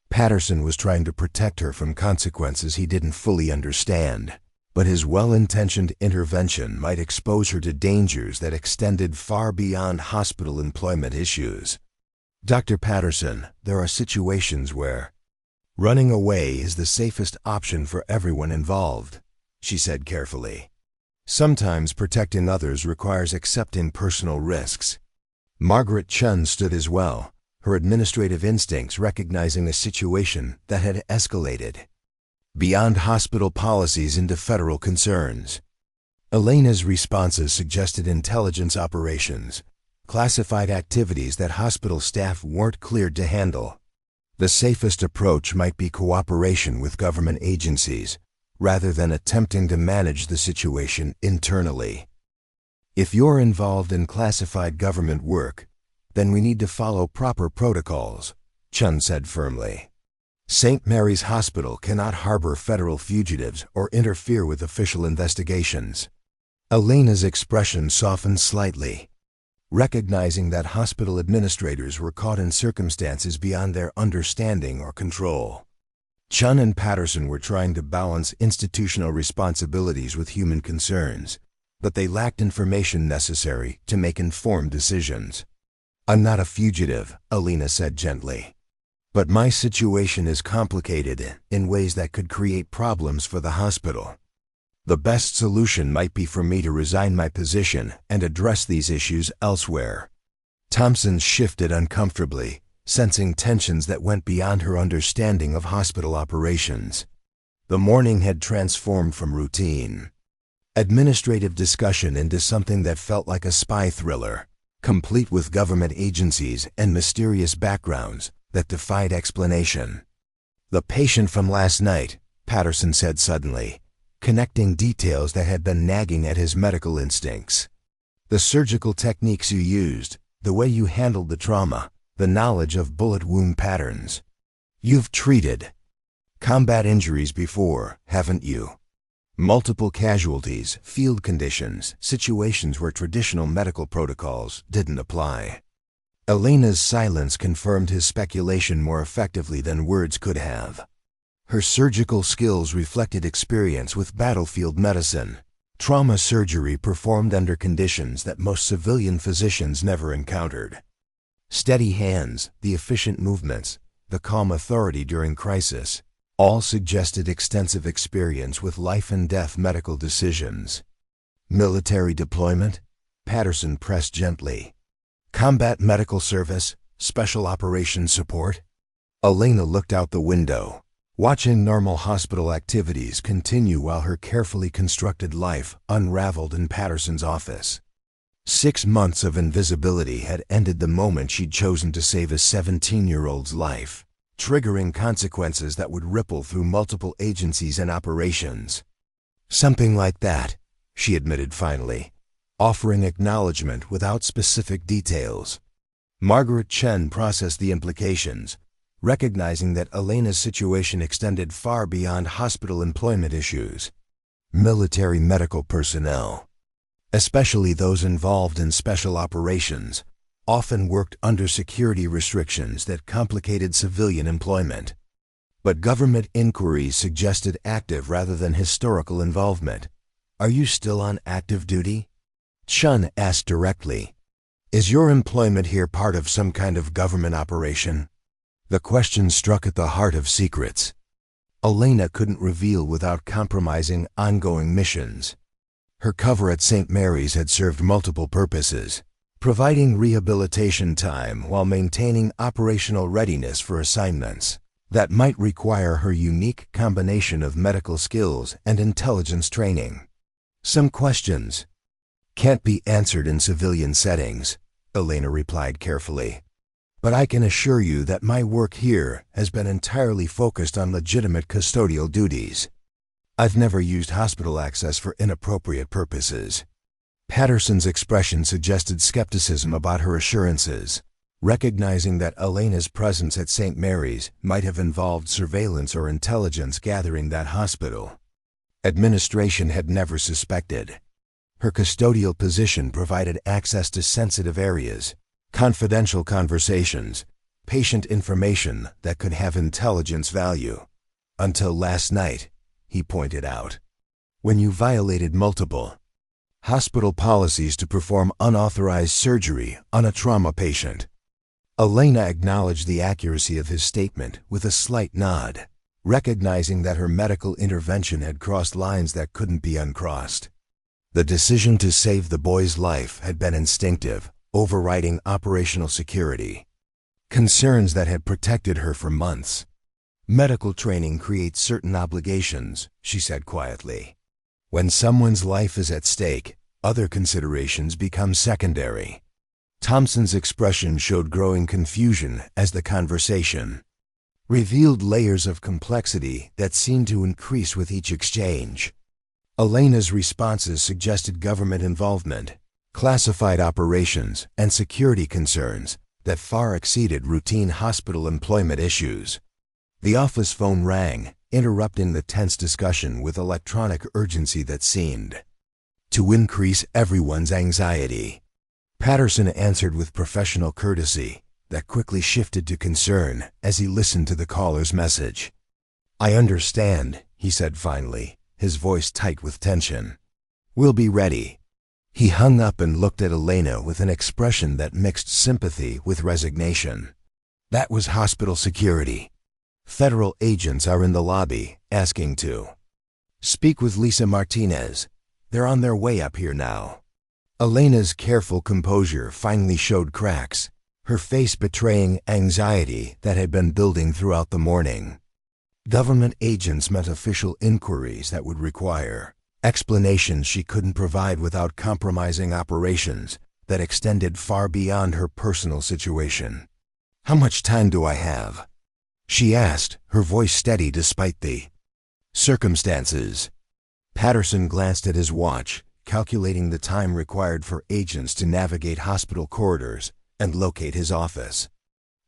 Patterson was trying to protect her from consequences he didn't fully understand, but his well-intentioned intervention might expose her to dangers that extended far beyond hospital employment issues. "Dr. Patterson, there are situations where running away is the safest option for everyone involved," she said carefully. "Sometimes protecting others requires accepting personal risks." Margaret Chun stood as well, her administrative instincts recognizing a situation that had escalated beyond hospital policies into federal concerns. Elena's responses suggested intelligence operations, classified activities that hospital staff weren't cleared to handle. The safest approach might be cooperation with government agencies, rather than attempting to manage the situation internally. "If you're involved in classified government work, then we need to follow proper protocols," Chun said firmly. "St. Mary's Hospital cannot harbor federal fugitives or interfere with official investigations." Elena's expression softened slightly, recognizing that hospital administrators were caught in circumstances beyond their understanding or control. Chun and Patterson were trying to balance institutional responsibilities with human concerns, but they lacked information necessary to make informed decisions. "I'm not a fugitive," Elena said gently, "but my situation is complicated in ways that could create problems for the hospital. The best solution might be for me to resign my position and address these issues elsewhere." Thompson shifted uncomfortably, sensing tensions that went beyond her understanding of hospital operations. The morning had transformed from routine administrative discussion into something that felt like a spy thriller, complete with government agencies and mysterious backgrounds that defied explanation. "The patient from last night," Patterson said suddenly, connecting details that had been nagging at his medical instincts. "The surgical techniques you used, the way you handled the trauma, the knowledge of bullet wound patterns. You've treated combat injuries before, haven't you? Multiple casualties, field conditions, situations where traditional medical protocols didn't apply." Elena's silence confirmed his speculation more effectively than words could have. Her surgical skills reflected experience with battlefield medicine, trauma surgery performed under conditions that most civilian physicians never encountered. Steady hands, the efficient movements, the calm authority during crisis, all suggested extensive experience with life-and-death medical decisions. "Military deployment?" Patterson pressed gently. Combat medical service, special operations support? Elena looked out the window, watching normal hospital activities continue while her carefully constructed life unraveled in Patterson's office. 6 months of invisibility had ended the moment she'd chosen to save a 17-year-old's life, triggering consequences that would ripple through multiple agencies and operations. Something like that, she admitted finally, offering acknowledgement without specific details. Margaret Chen processed the implications, recognizing that Elena's situation extended far beyond hospital employment issues. Military medical personnel, especially those involved in special operations, often worked under security restrictions that complicated civilian employment. But government inquiries suggested active rather than historical involvement. "Are you still on active duty?" Chun asked directly. "Is your employment here part of some kind of government operation?" The question struck at the heart of secrets. Elena couldn't reveal without compromising ongoing missions. Her cover at St. Mary's had served multiple purposes, providing rehabilitation time while maintaining operational readiness for assignments that might require her unique combination of medical skills and intelligence training. "Some questions can't be answered in civilian settings," Elena replied carefully. "But I can assure you that my work here has been entirely focused on legitimate custodial duties. I've never used hospital access for inappropriate purposes." Patterson's expression suggested skepticism about her assurances, recognizing that Elena's presence at St. Mary's might have involved surveillance or intelligence gathering that hospital. Administration had never suspected. Her custodial position provided access to sensitive areas, confidential conversations, patient information that could have intelligence value. "Until last night," he pointed out, "when you violated multiple hospital policies to perform unauthorized surgery on a trauma patient." Elena acknowledged the accuracy of his statement with a slight nod, recognizing that her medical intervention had crossed lines that couldn't be uncrossed. The decision to save the boy's life had been instinctive, overriding operational security, concerns that had protected her for months. "Medical training creates certain obligations," she said quietly. "When someone's life is at stake, other considerations become secondary." Thompson's expression showed growing confusion as the conversation revealed layers of complexity that seemed to increase with each exchange. Elena's responses suggested government involvement, classified operations, and security concerns that far exceeded routine hospital employment issues. The office phone rang, interrupting the tense discussion with electronic urgency that seemed to increase everyone's anxiety. Patterson answered with professional courtesy that quickly shifted to concern as he listened to the caller's message. "I understand," he said finally, his voice tight with tension. "We'll be ready." He hung up and looked at Elena with an expression that mixed sympathy with resignation. "That was hospital security. Federal agents are in the lobby, asking to speak with Lisa Martinez. They're on their way up here now." Elena's careful composure finally showed cracks, her face betraying anxiety that had been building throughout the morning. Government agents meant official inquiries that would require explanations she couldn't provide without compromising operations that extended far beyond her personal situation. "How much time do I have?" she asked, her voice steady despite the circumstances. Patterson glanced at his watch, calculating the time required for agents to navigate hospital corridors and locate his office.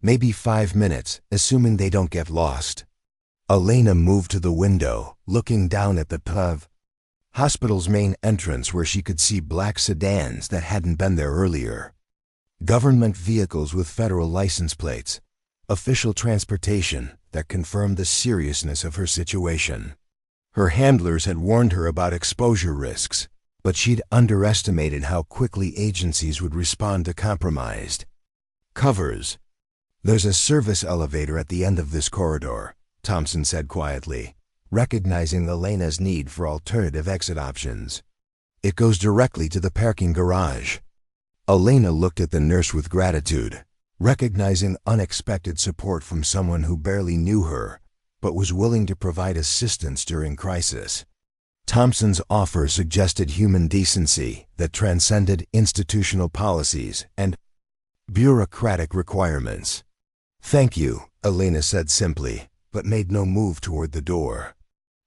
"Maybe 5 minutes, assuming they don't get lost." Elena moved to the window, looking down at the hospital's main entrance where she could see black sedans that hadn't been there earlier. Government vehicles with federal license plates, official transportation that confirmed the seriousness of her situation. Her handlers had warned her about exposure risks, but she'd underestimated how quickly agencies would respond to compromised covers. "There's a service elevator at the end of this corridor," Thompson said quietly, recognizing Elena's need for alternative exit options. "It goes directly to the parking garage." Elena looked at the nurse with gratitude, recognizing unexpected support from someone who barely knew her, but was willing to provide assistance during crisis. Thompson's offer suggested human decency that transcended institutional policies and bureaucratic requirements. "Thank you," Elena said simply, but made no move toward the door.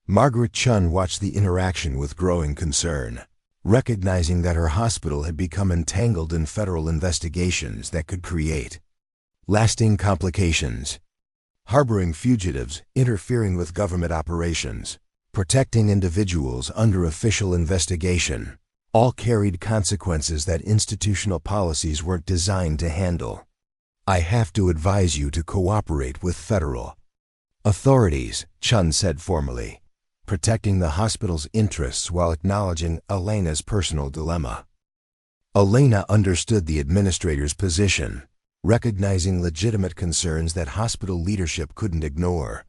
Margaret Chun watched the interaction with growing concern, recognizing that her hospital had become entangled in federal investigations that could create lasting complications. Harboring fugitives, interfering with government operations, protecting individuals under official investigation, all carried consequences that institutional policies weren't designed to handle. "I have to advise you to cooperate with federal authorities," Chun said formally, protecting the hospital's interests while acknowledging Elena's personal dilemma. Elena understood the administrator's position, recognizing legitimate concerns that hospital leadership couldn't ignore.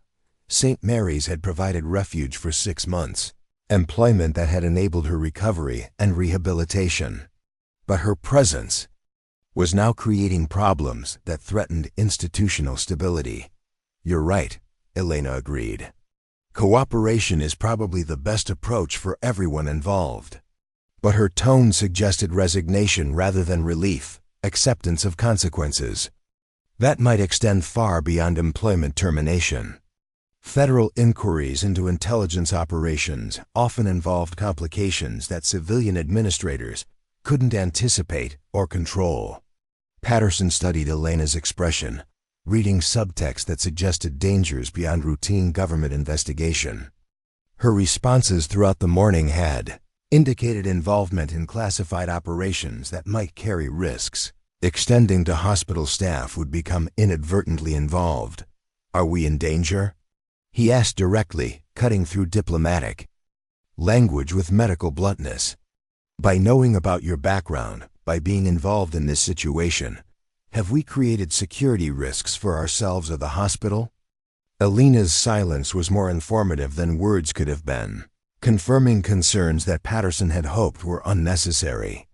St. Mary's had provided refuge for 6 months, employment that had enabled her recovery and rehabilitation. But her presence was now creating problems that threatened institutional stability. "You're right," Elena agreed. "Cooperation is probably the best approach for everyone involved." But her tone suggested resignation rather than relief, acceptance of consequences. That might extend far beyond employment termination. Federal inquiries into intelligence operations often involved complications that civilian administrators couldn't anticipate or control. Patterson studied Elena's expression, reading subtext that suggested dangers beyond routine government investigation. Her responses throughout the morning had indicated involvement in classified operations that might carry risks. Extending to hospital staff would become inadvertently involved. "Are we in danger?" he asked directly, cutting through diplomatic language with medical bluntness. "By knowing about your background, by being involved in this situation, have we created security risks for ourselves or the hospital?" Elena's silence was more informative than words could have been, confirming concerns that Patterson had hoped were unnecessary.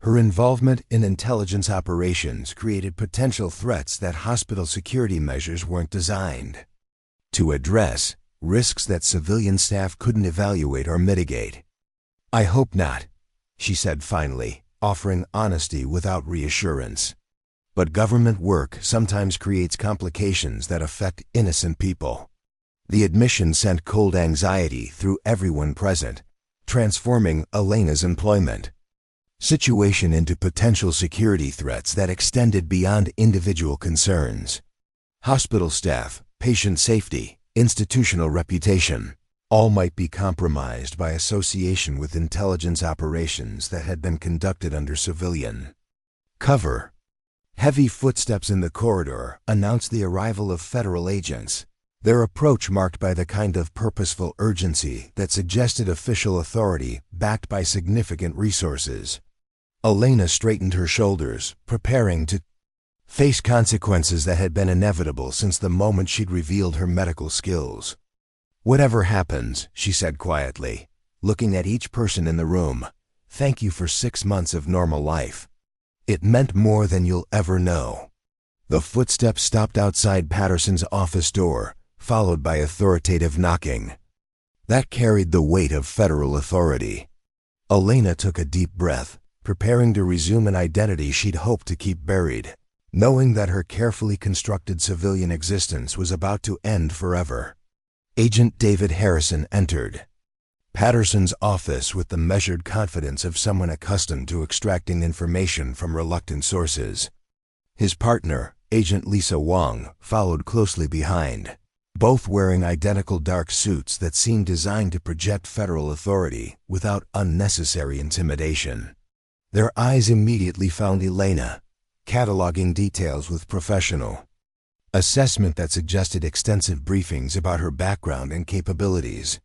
Her involvement in intelligence operations created potential threats that hospital security measures weren't designed to address, risks that civilian staff couldn't evaluate or mitigate. "I hope not," she said finally, offering honesty without reassurance. "But government work sometimes creates complications that affect innocent people." The admission sent cold anxiety through everyone present, transforming Elena's employment situation into potential security threats that extended beyond individual concerns. Hospital staff, patient safety, institutional reputation, all might be compromised by association with intelligence operations that had been conducted under civilian cover. Heavy footsteps in the corridor announced the arrival of federal agents, their approach marked by the kind of purposeful urgency that suggested official authority backed by significant resources. Elena straightened her shoulders, preparing to face consequences that had been inevitable since the moment she'd revealed her medical skills. "Whatever happens," she said quietly, looking at each person in the room, "thank you for 6 months of normal life. It meant more than you'll ever know." The footsteps stopped outside Patterson's office door, followed by authoritative knocking. That carried the weight of federal authority. Elena took a deep breath, preparing to resume an identity she'd hoped to keep buried, knowing that her carefully constructed civilian existence was about to end forever. Agent David Harrison entered Patterson's office with the measured confidence of someone accustomed to extracting information from reluctant sources. His partner, Agent Lisa Wong, followed closely behind, both wearing identical dark suits that seemed designed to project federal authority without unnecessary intimidation. Their eyes immediately found Elena, cataloging details with professional assessment that suggested extensive briefings about her background and capabilities.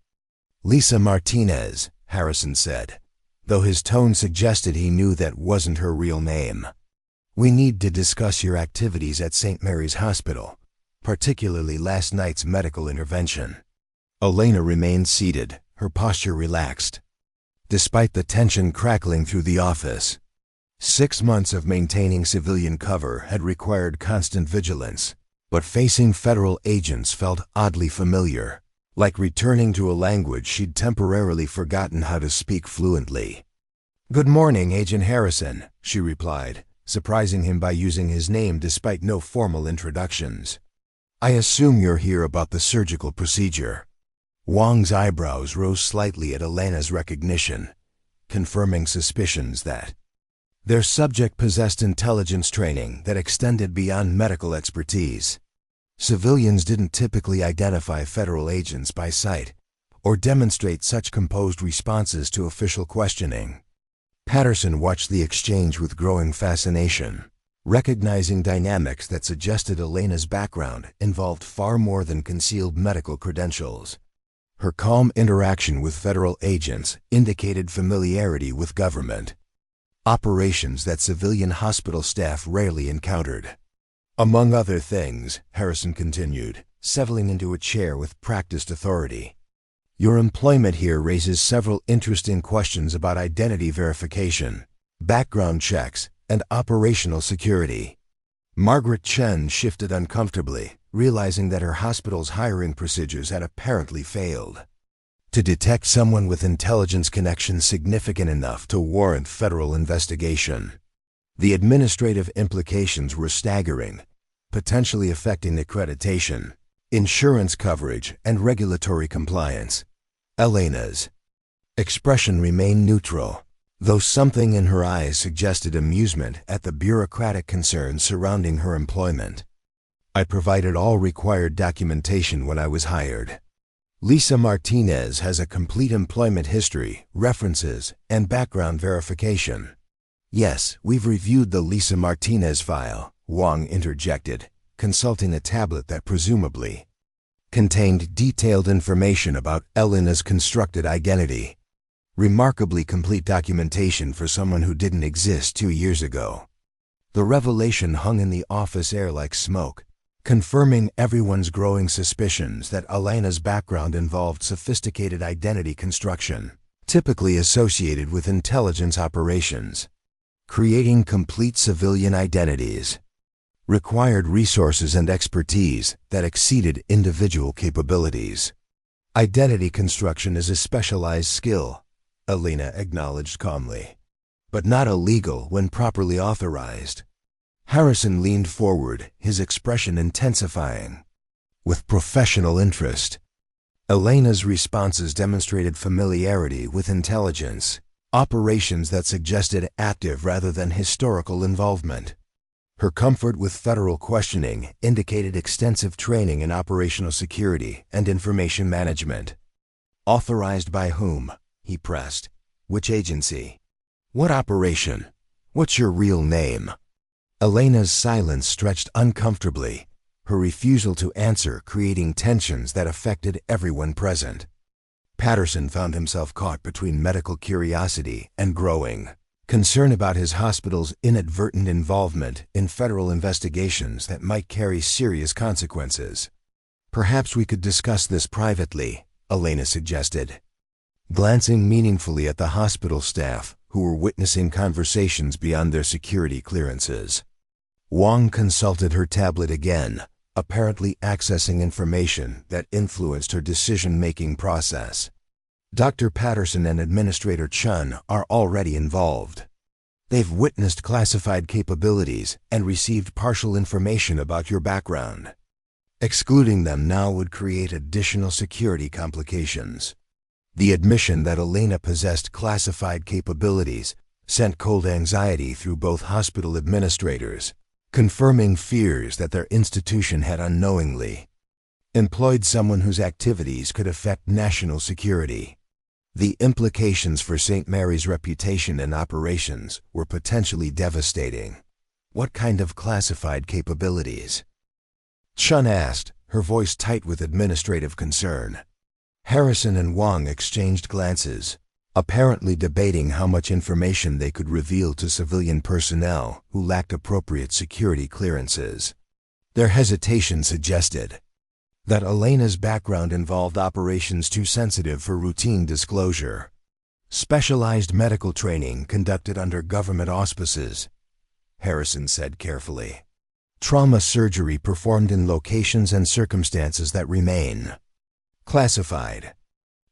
"Lisa Martinez," Harrison said, though his tone suggested he knew that wasn't her real name. "We need to discuss your activities at St. Mary's Hospital, particularly last night's medical intervention." Elena remained seated, her posture relaxed, despite the tension crackling through the office. 6 months of maintaining civilian cover had required constant vigilance, but facing federal agents felt oddly familiar, like returning to a language she'd temporarily forgotten how to speak fluently. "Good morning, Agent Harrison," she replied, surprising him by using his name despite no formal introductions. "I assume you're here about the surgical procedure." Wong's eyebrows rose slightly at Elena's recognition, confirming suspicions that their subject possessed intelligence training that extended beyond medical expertise. Civilians didn't typically identify federal agents by sight or demonstrate such composed responses to official questioning. Patterson watched the exchange with growing fascination, recognizing dynamics that suggested Elena's background involved far more than concealed medical credentials. Her calm interaction with federal agents indicated familiarity with government operations that civilian hospital staff rarely encountered. "Among other things," Harrison continued, settling into a chair with practiced authority, "your employment here raises several interesting questions about identity verification, background checks, and operational security." Margaret Chen shifted uncomfortably, realizing that her hospital's hiring procedures had apparently failed to detect someone with intelligence connections significant enough to warrant federal investigation. The administrative implications were staggering, potentially affecting accreditation, insurance coverage, and regulatory compliance. Elena's expression remained neutral, though something in her eyes suggested amusement at the bureaucratic concerns surrounding her employment. "I provided all required documentation when I was hired. Lisa Martinez has a complete employment history, references, and background verification." "Yes, we've reviewed the Lisa Martinez file," Wong interjected, consulting a tablet that presumably contained detailed information about Elena's constructed identity. Remarkably complete documentation for someone who didn't exist 2 years ago. The revelation hung in the office air like smoke, confirming everyone's growing suspicions that Elena's background involved sophisticated identity construction, typically associated with intelligence operations. Creating complete civilian identities required resources and expertise that exceeded individual capabilities. "Identity construction is a specialized skill," Elena acknowledged calmly, "but not illegal when properly authorized." Harrison leaned forward, his expression intensifying with professional interest. Elena's responses demonstrated familiarity with intelligence operations that suggested active rather than historical involvement. Her comfort with federal questioning indicated extensive training in operational security and information management. "Authorized by whom?" he pressed. "Which agency? What operation? What's your real name?" Elena's silence stretched uncomfortably, her refusal to answer creating tensions that affected everyone present. Patterson found himself caught between medical curiosity and growing concern about his hospital's inadvertent involvement in federal investigations that might carry serious consequences. "Perhaps we could discuss this privately," Elena suggested, glancing meaningfully at the hospital staff who were witnessing conversations beyond their security clearances. Wong consulted her tablet again, apparently accessing information that influenced her decision-making process. "Dr. Patterson and Administrator Chun are already involved. They've witnessed classified capabilities and received partial information about your background. Excluding them now would create additional security complications." The admission that Elena possessed classified capabilities sent cold anxiety through both hospital administrators, confirming fears that their institution had unknowingly employed someone whose activities could affect national security. The implications for St. Mary's reputation and operations were potentially devastating. "What kind of classified capabilities?" Chun asked, her voice tight with administrative concern. Harrison and Wong exchanged glances, apparently debating how much information they could reveal to civilian personnel who lacked appropriate security clearances. Their hesitation suggested that Elena's background involved operations too sensitive for routine disclosure. Specialized medical training conducted under government auspices, Harrison said carefully. Trauma surgery performed in locations and circumstances that remain classified.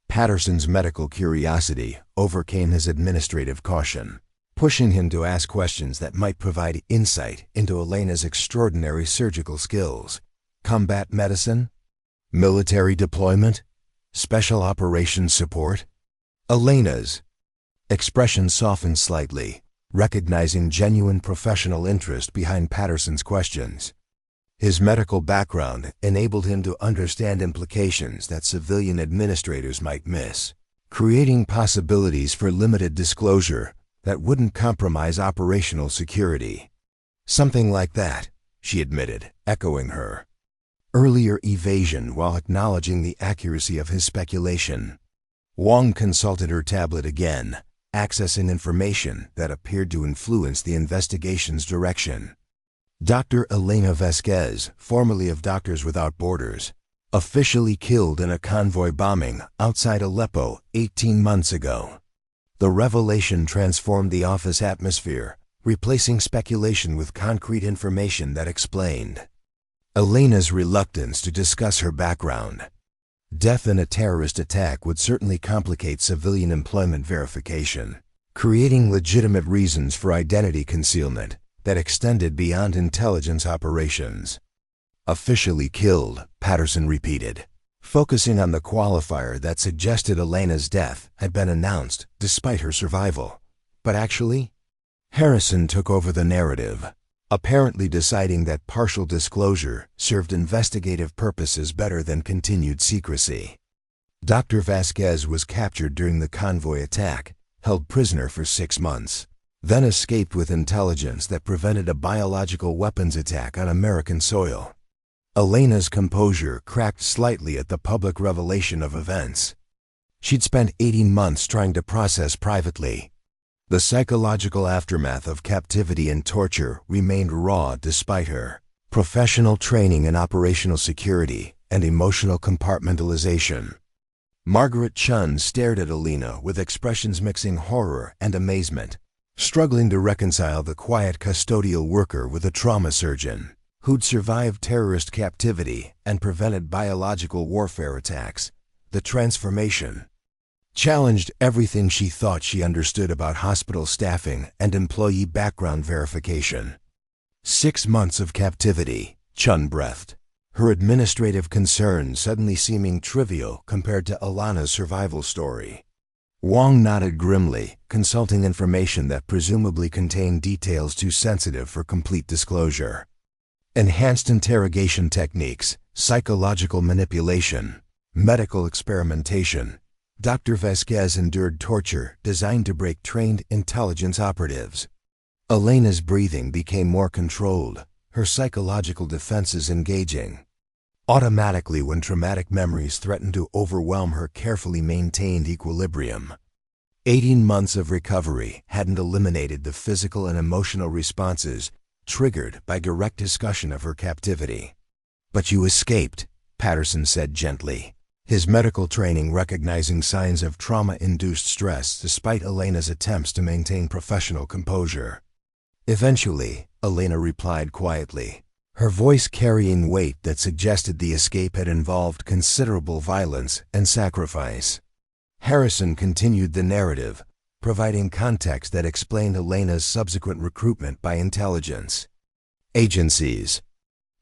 Patterson's medical curiosity overcame his administrative caution, pushing him to ask questions that might provide insight into Elena's extraordinary surgical skills. Combat medicine? Military deployment? Special operations support? Elena's expression softened slightly, recognizing genuine professional interest behind Patterson's questions. His medical background enabled him to understand implications that civilian administrators might miss, creating possibilities for limited disclosure that wouldn't compromise operational security. Something like that, she admitted, echoing her earlier evasion while acknowledging the accuracy of his speculation. Wong consulted her tablet again, accessing information that appeared to influence the investigation's direction. Dr. Elena Vasquez, formerly of Doctors Without Borders, officially killed in a convoy bombing outside Aleppo 18 months ago. The revelation transformed the office atmosphere, replacing speculation with concrete information that explained Elena's reluctance to discuss her background. Death in a terrorist attack would certainly complicate civilian employment verification, creating legitimate reasons for identity concealment that extended beyond intelligence operations. Officially killed, Patterson repeated, focusing on the qualifier that suggested Elena's death had been announced despite her survival. But actually, Harrison took over the narrative, apparently deciding that partial disclosure served investigative purposes better than continued secrecy. Dr. Vasquez was captured during the convoy attack, held prisoner for 6 months, then escaped with intelligence that prevented a biological weapons attack on American soil. Elena's composure cracked slightly at the public revelation of events. She'd spent 18 months trying to process privately. The psychological aftermath of captivity and torture remained raw despite her professional training in operational security and emotional compartmentalization. Margaret Chun stared at Elena with expressions mixing horror and amazement, struggling to reconcile the quiet custodial worker with a trauma surgeon who'd survived terrorist captivity and prevented biological warfare attacks. The transformation challenged everything she thought she understood about hospital staffing and employee background verification. 6 months of captivity, Chun breathed, her administrative concerns suddenly seeming trivial compared to Elena's survival story. Wong nodded grimly, consulting information that presumably contained details too sensitive for complete disclosure. Enhanced interrogation techniques, psychological manipulation, medical experimentation. Dr. Vasquez endured torture designed to break trained intelligence operatives. Elena's breathing became more controlled, her psychological defenses engaging automatically when traumatic memories threatened to overwhelm her carefully maintained equilibrium. 18 months of recovery hadn't eliminated the physical and emotional responses triggered by direct discussion of her captivity. "But you escaped," Patterson said gently, his medical training recognizing signs of trauma-induced stress despite Elena's attempts to maintain professional composure. "Eventually," Elena replied quietly, her voice carrying weight that suggested the escape had involved considerable violence and sacrifice. Harrison continued the narrative, providing context that explained Elena's subsequent recruitment by intelligence agencies.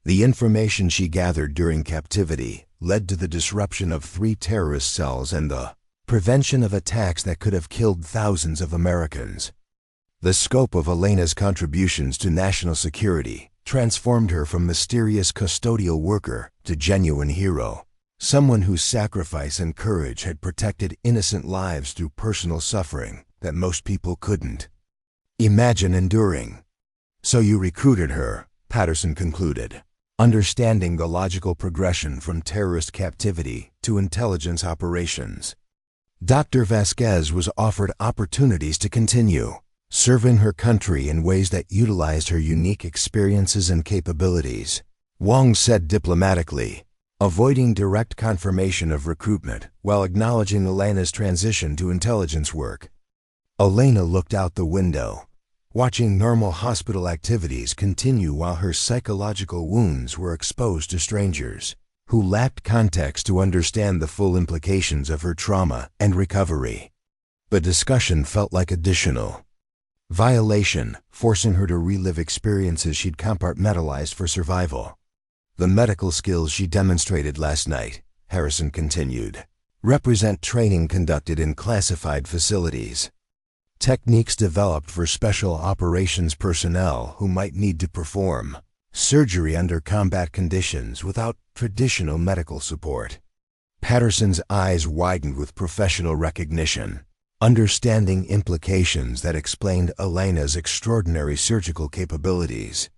The information she gathered during captivity led to the disruption of 3 terrorist cells and the prevention of attacks that could have killed thousands of Americans. The scope of Elena's contributions to national security transformed her from mysterious custodial worker to genuine hero, someone whose sacrifice and courage had protected innocent lives through personal suffering that most people couldn't imagine enduring. "So you recruited her," Patterson concluded, understanding the logical progression from terrorist captivity to intelligence operations. Dr. Vasquez was offered opportunities to continue serving her country in ways that utilized her unique experiences and capabilities. Wong said diplomatically, avoiding direct confirmation of recruitment while acknowledging Elena's transition to intelligence work. Elena looked out the window, watching normal hospital activities continue while her psychological wounds were exposed to strangers who lacked context to understand the full implications of her trauma and recovery. The discussion felt like additional violation, forcing her to relive experiences she'd compartmentalized for survival. The medical skills she demonstrated last night, Harrison continued, represent training conducted in classified facilities. Techniques developed for special operations personnel who might need to perform surgery under combat conditions without traditional medical support. Patterson's eyes widened with professional recognition, understanding implications that explained Elena's extraordinary surgical capabilities.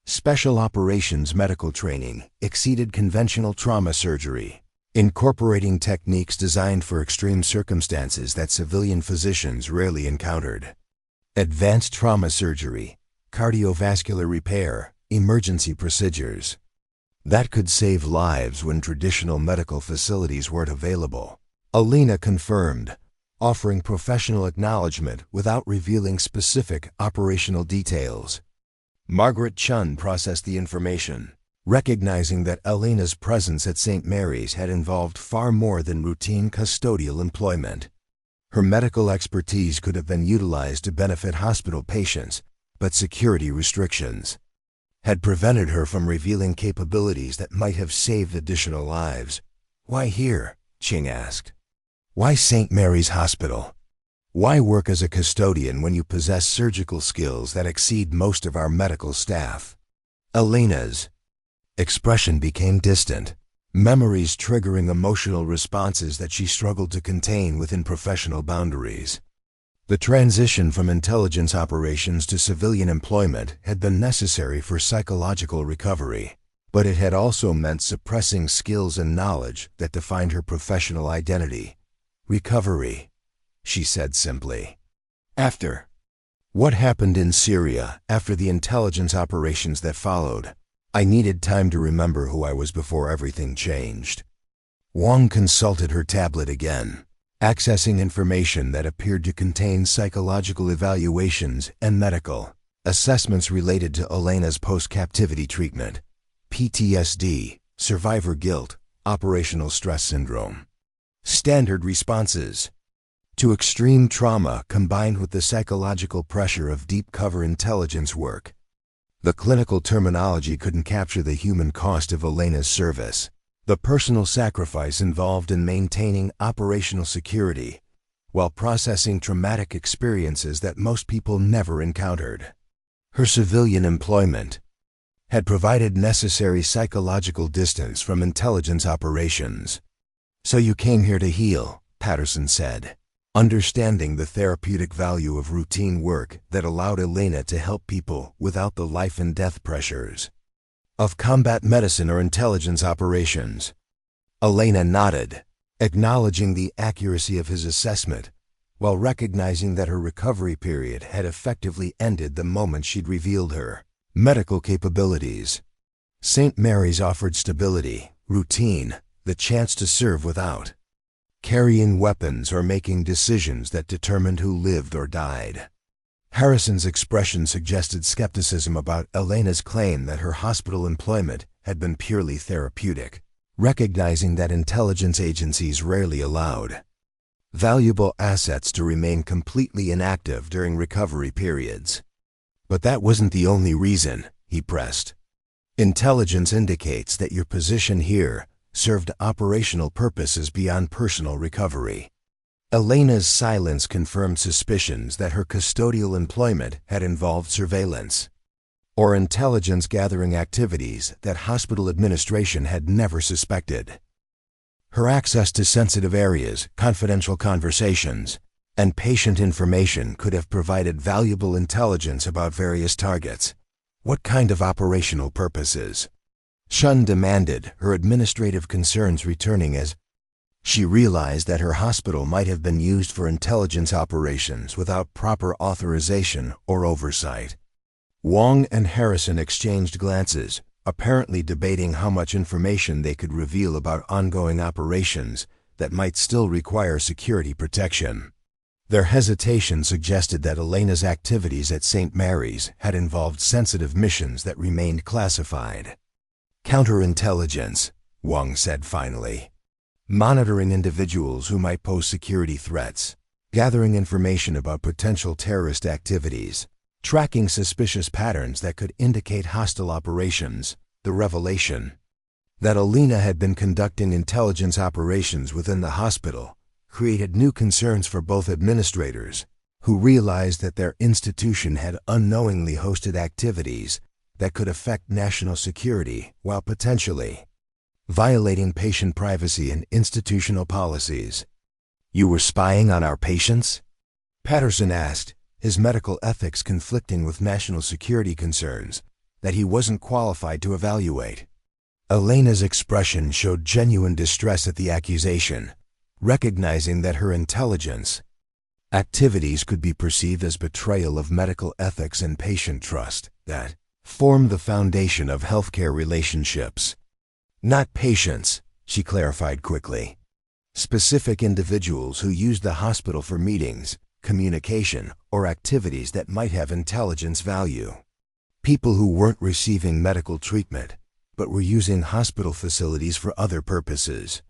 Special operations medical training exceeded conventional trauma surgery, incorporating techniques designed for extreme circumstances that civilian physicians rarely encountered. Advanced trauma surgery, cardiovascular repair, emergency procedures that could save lives when traditional medical facilities weren't available. Elena confirmed, offering professional acknowledgement without revealing specific operational details. Margaret Chun processed the information, recognizing that Elena's presence at St. Mary's had involved far more than routine custodial employment. Her medical expertise could have been utilized to benefit hospital patients, but security restrictions had prevented her from revealing capabilities that might have saved additional lives. "Why here?" Ching asked. "Why St. Mary's Hospital? Why work as a custodian when you possess surgical skills that exceed most of our medical staff?" Elena's expression became distant, memories triggering emotional responses that she struggled to contain within professional boundaries. The transition from intelligence operations to civilian employment had been necessary for psychological recovery, but it had also meant suppressing skills and knowledge that defined her professional identity. "Recovery," she said simply. "After what happened in Syria, after the intelligence operations that followed, I needed time to remember who I was before everything changed." Wong consulted her tablet again, accessing information that appeared to contain psychological evaluations and medical assessments related to Elena's post-captivity treatment, PTSD, survivor guilt, operational stress syndrome. Standard responses to extreme trauma combined with the psychological pressure of deep-cover intelligence work. The clinical terminology couldn't capture the human cost of Elena's service, the personal sacrifice involved in maintaining operational security while processing traumatic experiences that most people never encountered. Her civilian employment had provided necessary psychological distance from intelligence operations. "So you came here to heal," Patterson said, understanding the therapeutic value of routine work that allowed Elena to help people without the life and death pressures of combat medicine or intelligence operations. Elena nodded, acknowledging the accuracy of his assessment, while recognizing that her recovery period had effectively ended the moment she'd revealed her medical capabilities. St. Mary's offered stability, routine, the chance to serve without carrying weapons or making decisions that determined who lived or died. Harrison's expression suggested skepticism about Elena's claim that her hospital employment had been purely therapeutic, recognizing that intelligence agencies rarely allowed valuable assets to remain completely inactive during recovery periods. "But that wasn't the only reason," he pressed. "Intelligence indicates that your position here served operational purposes beyond personal recovery." Elena's silence confirmed suspicions that her custodial employment had involved surveillance or intelligence gathering activities that hospital administration had never suspected. Her access to sensitive areas, confidential conversations, and patient information could have provided valuable intelligence about various targets. "What kind of operational purposes?" Shun demanded, her administrative concerns returning as she realized that her hospital might have been used for intelligence operations without proper authorization or oversight. Wong and Harrison exchanged glances, apparently debating how much information they could reveal about ongoing operations that might still require security protection. Their hesitation suggested that Elena's activities at St. Mary's had involved sensitive missions that remained classified. Counterintelligence, Wang said finally. Monitoring individuals who might pose security threats, gathering information about potential terrorist activities, tracking suspicious patterns that could indicate hostile operations. The revelation that Elena had been conducting intelligence operations within the hospital created new concerns for both administrators, who realized that their institution had unknowingly hosted activities that could affect national security while potentially violating patient privacy and institutional policies. "You were spying on our patients?" Patterson asked, his medical ethics conflicting with national security concerns that he wasn't qualified to evaluate. Elena's expression showed genuine distress at the accusation, recognizing that her intelligence activities could be perceived as betrayal of medical ethics and patient trust that form the foundation of healthcare relationships. "Not patients," she clarified quickly. "Specific individuals who used the hospital for meetings, communication, or activities that might have intelligence value. People who weren't receiving medical treatment, but were using hospital facilities for other purposes."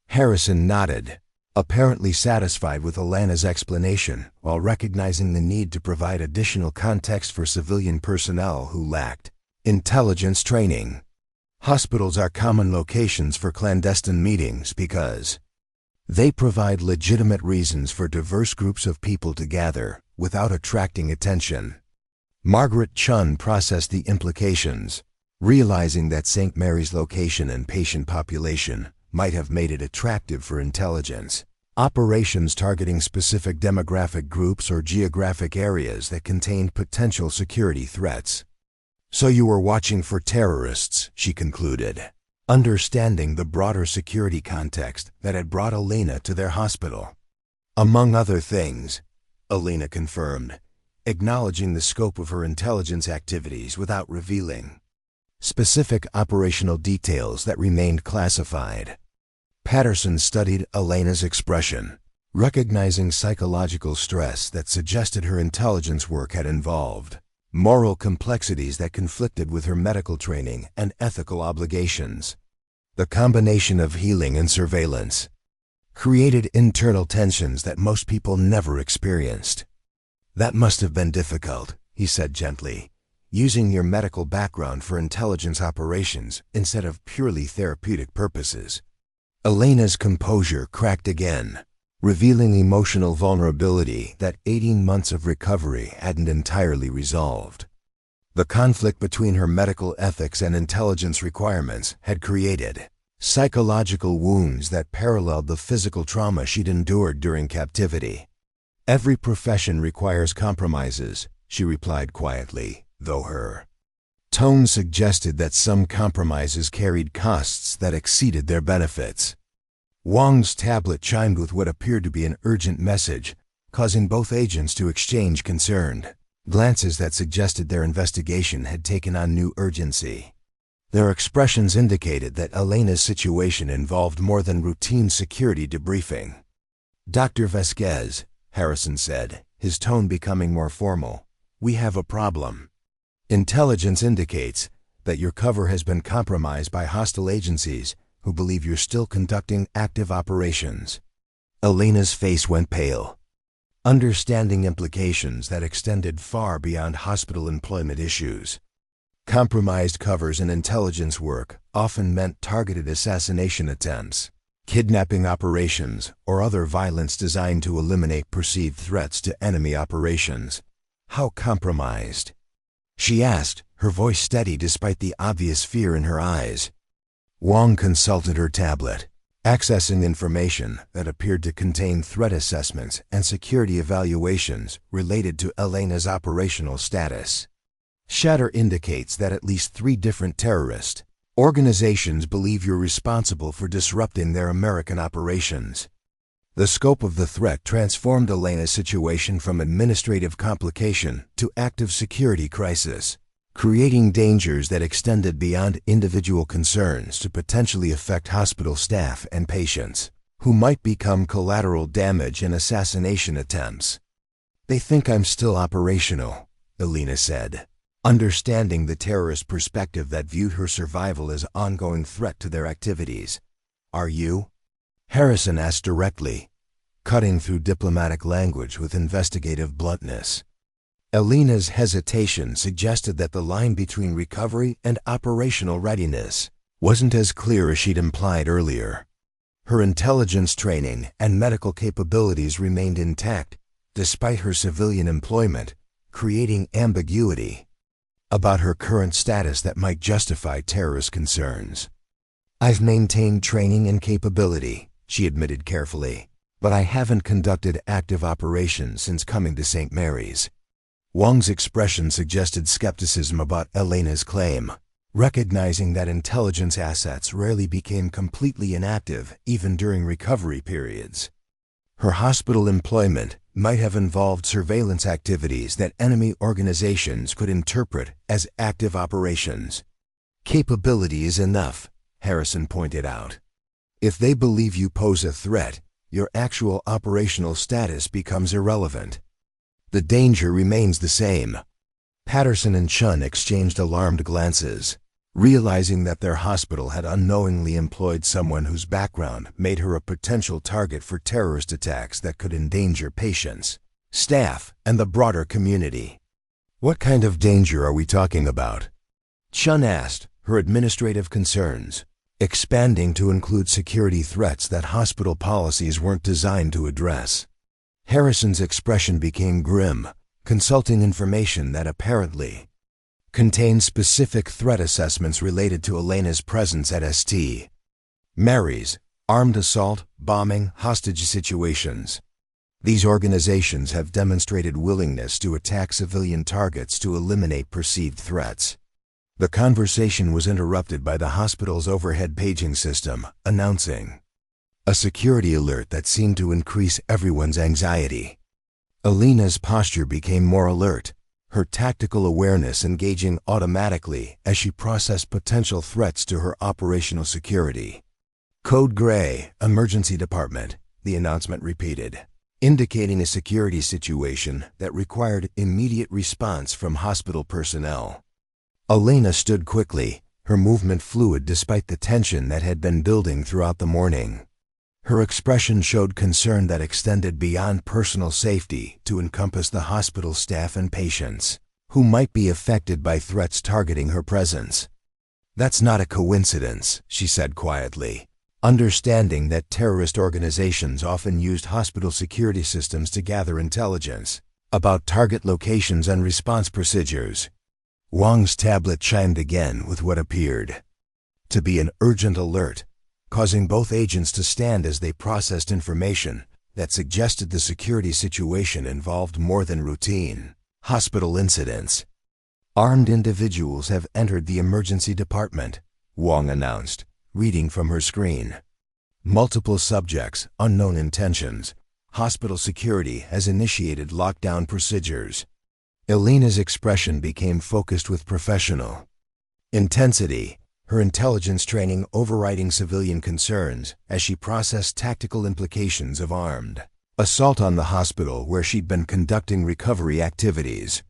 Harrison nodded, apparently satisfied with Elena's explanation, while recognizing the need to provide additional context for civilian personnel who lacked intelligence training. Hospitals are common locations for clandestine meetings because they provide legitimate reasons for diverse groups of people to gather without attracting attention. Margaret Chun processed the implications, realizing that St. Mary's location and patient population might have made it attractive for intelligence operations targeting specific demographic groups or geographic areas that contained potential security threats. "So you were watching for terrorists," she concluded, understanding the broader security context that had brought Elena to their hospital. "Among other things," Elena confirmed, acknowledging the scope of her intelligence activities without revealing specific operational details that remained classified. Patterson studied Elena's expression, recognizing psychological stress that suggested her intelligence work had involved moral complexities that conflicted with her medical training and ethical obligations. The combination of healing and surveillance created internal tensions that most people never experienced. "That must have been difficult," he said gently, "using your medical background for intelligence operations instead of purely therapeutic purposes." Elena's composure cracked again, revealing emotional vulnerability that 18 months of recovery hadn't entirely resolved. The conflict between her medical ethics and intelligence requirements had created psychological wounds that paralleled the physical trauma she'd endured during captivity. "Every profession requires compromises," she replied quietly, though her tone suggested that some compromises carried costs that exceeded their benefits. Wang's tablet chimed with what appeared to be an urgent message, causing both agents to exchange concerned glances that suggested their investigation had taken on new urgency. Their expressions indicated that Elena's situation involved more than routine security debriefing. "Dr. Vasquez," Harrison said, his tone becoming more formal, "we have a problem. Intelligence indicates that your cover has been compromised by hostile agencies who believe you're still conducting active operations." Elena's face went pale, understanding implications that extended far beyond hospital employment issues. Compromised covers in intelligence work often meant targeted assassination attempts, kidnapping operations, or other violence designed to eliminate perceived threats to enemy operations. "How compromised?" she asked, her voice steady despite the obvious fear in her eyes. Wang consulted her tablet, accessing information that appeared to contain threat assessments and security evaluations related to Elena's operational status. "Shatter indicates that at least 3 different terrorist organizations believe you're responsible for disrupting their American operations." The scope of the threat transformed Elena's situation from administrative complication to active security crisis. creating dangers that extended beyond individual concerns to potentially affect hospital staff and patients, who might become collateral damage in assassination attempts. "They think I'm still operational," Elena said, understanding the terrorist perspective that viewed her survival as an ongoing threat to their activities. "Are you?" Harrison asked directly, cutting through diplomatic language with investigative bluntness. Elena's hesitation suggested that the line between recovery and operational readiness wasn't as clear as she'd implied earlier. Her intelligence training and medical capabilities remained intact despite her civilian employment, creating ambiguity about her current status that might justify terrorist concerns. "I've maintained training and capability," she admitted carefully, "but I haven't conducted active operations since coming to St. Mary's." Wang's expression suggested skepticism about Elena's claim, recognizing that intelligence assets rarely became completely inactive even during recovery periods. Her hospital employment might have involved surveillance activities that enemy organizations could interpret as active operations. "Capability is enough," Harrison pointed out. "If they believe you pose a threat, your actual operational status becomes irrelevant. The danger remains the same." Patterson and Chun exchanged alarmed glances, realizing that their hospital had unknowingly employed someone whose background made her a potential target for terrorist attacks that could endanger patients, staff, and the broader community. "What kind of danger are we talking about?" Chun asked, her administrative concerns expanding to include security threats that hospital policies weren't designed to address. Harrison's expression became grim, consulting information that apparently contained specific threat assessments related to Elena's presence at St. Mary's, armed assault, bombing, hostage situations. These organizations have demonstrated willingness to attack civilian targets to eliminate perceived threats. The conversation was interrupted by the hospital's overhead paging system, announcing a security alert that seemed to increase everyone's anxiety. Elena's posture became more alert, her tactical awareness engaging automatically as she processed potential threats to her operational security. "Code Gray, Emergency Department," the announcement repeated, indicating a security situation that required immediate response from hospital personnel. Elena stood quickly, her movement fluid despite the tension that had been building throughout the morning. Her expression showed concern that extended beyond personal safety to encompass the hospital staff and patients, who might be affected by threats targeting her presence. "That's not a coincidence," she said quietly, understanding that terrorist organizations often used hospital security systems to gather intelligence about target locations and response procedures. Wang's tablet chimed again with what appeared to be an urgent alert, causing both agents to stand as they processed information that suggested the security situation involved more than routine hospital incidents. "Armed individuals have entered the emergency department," Wang announced, reading from her screen. "Multiple subjects, unknown intentions. Hospital security has initiated lockdown procedures." Elena's expression became focused with professional intensity, her intelligence training overriding civilian concerns as she processed tactical implications of armed assault on the hospital where she'd been conducting recovery activities.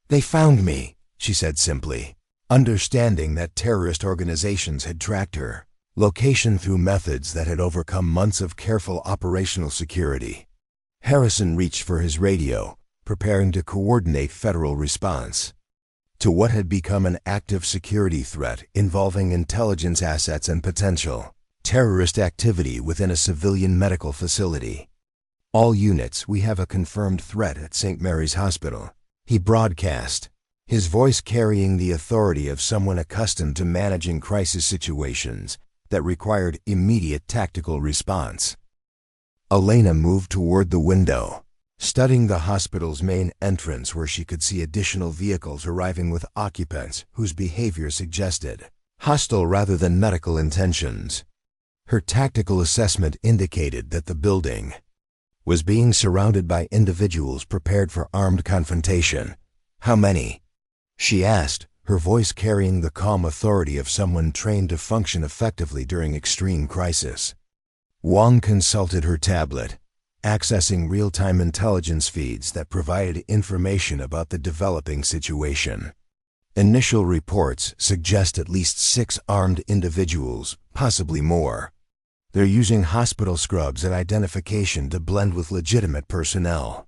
"They found me," she said simply, understanding that terrorist organizations had tracked her location through methods that had overcome months of careful operational security. Harrison reached for his radio, preparing to coordinate federal response to what had become an active security threat involving intelligence assets and potential terrorist activity within a civilian medical facility. "All units, we have a confirmed threat at St. Mary's Hospital," he broadcast, his voice carrying the authority of someone accustomed to managing crisis situations that required immediate tactical response. Elena moved toward the window, studying the hospital's main entrance where she could see additional vehicles arriving with occupants whose behavior suggested hostile rather than medical intentions. Her tactical assessment indicated that the building was being surrounded by individuals prepared for armed confrontation. "How many?" she asked, her voice carrying the calm authority of someone trained to function effectively during extreme crisis. Wang consulted her tablet, accessing real-time intelligence feeds that provided information about the developing situation. Initial reports suggest at least 6 armed individuals, possibly more. They're using hospital scrubs and identification to blend with legitimate personnel.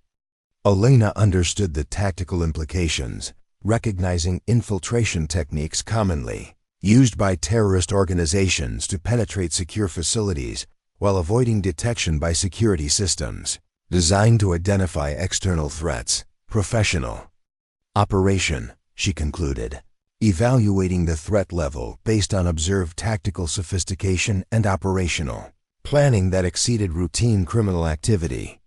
Elena understood the tactical implications, recognizing infiltration techniques commonly used by terrorist organizations to penetrate secure facilities while avoiding detection by security systems, designed to identify external threats. Professional operation, she concluded, evaluating the threat level based on observed tactical sophistication and operational planning that exceeded routine criminal activity.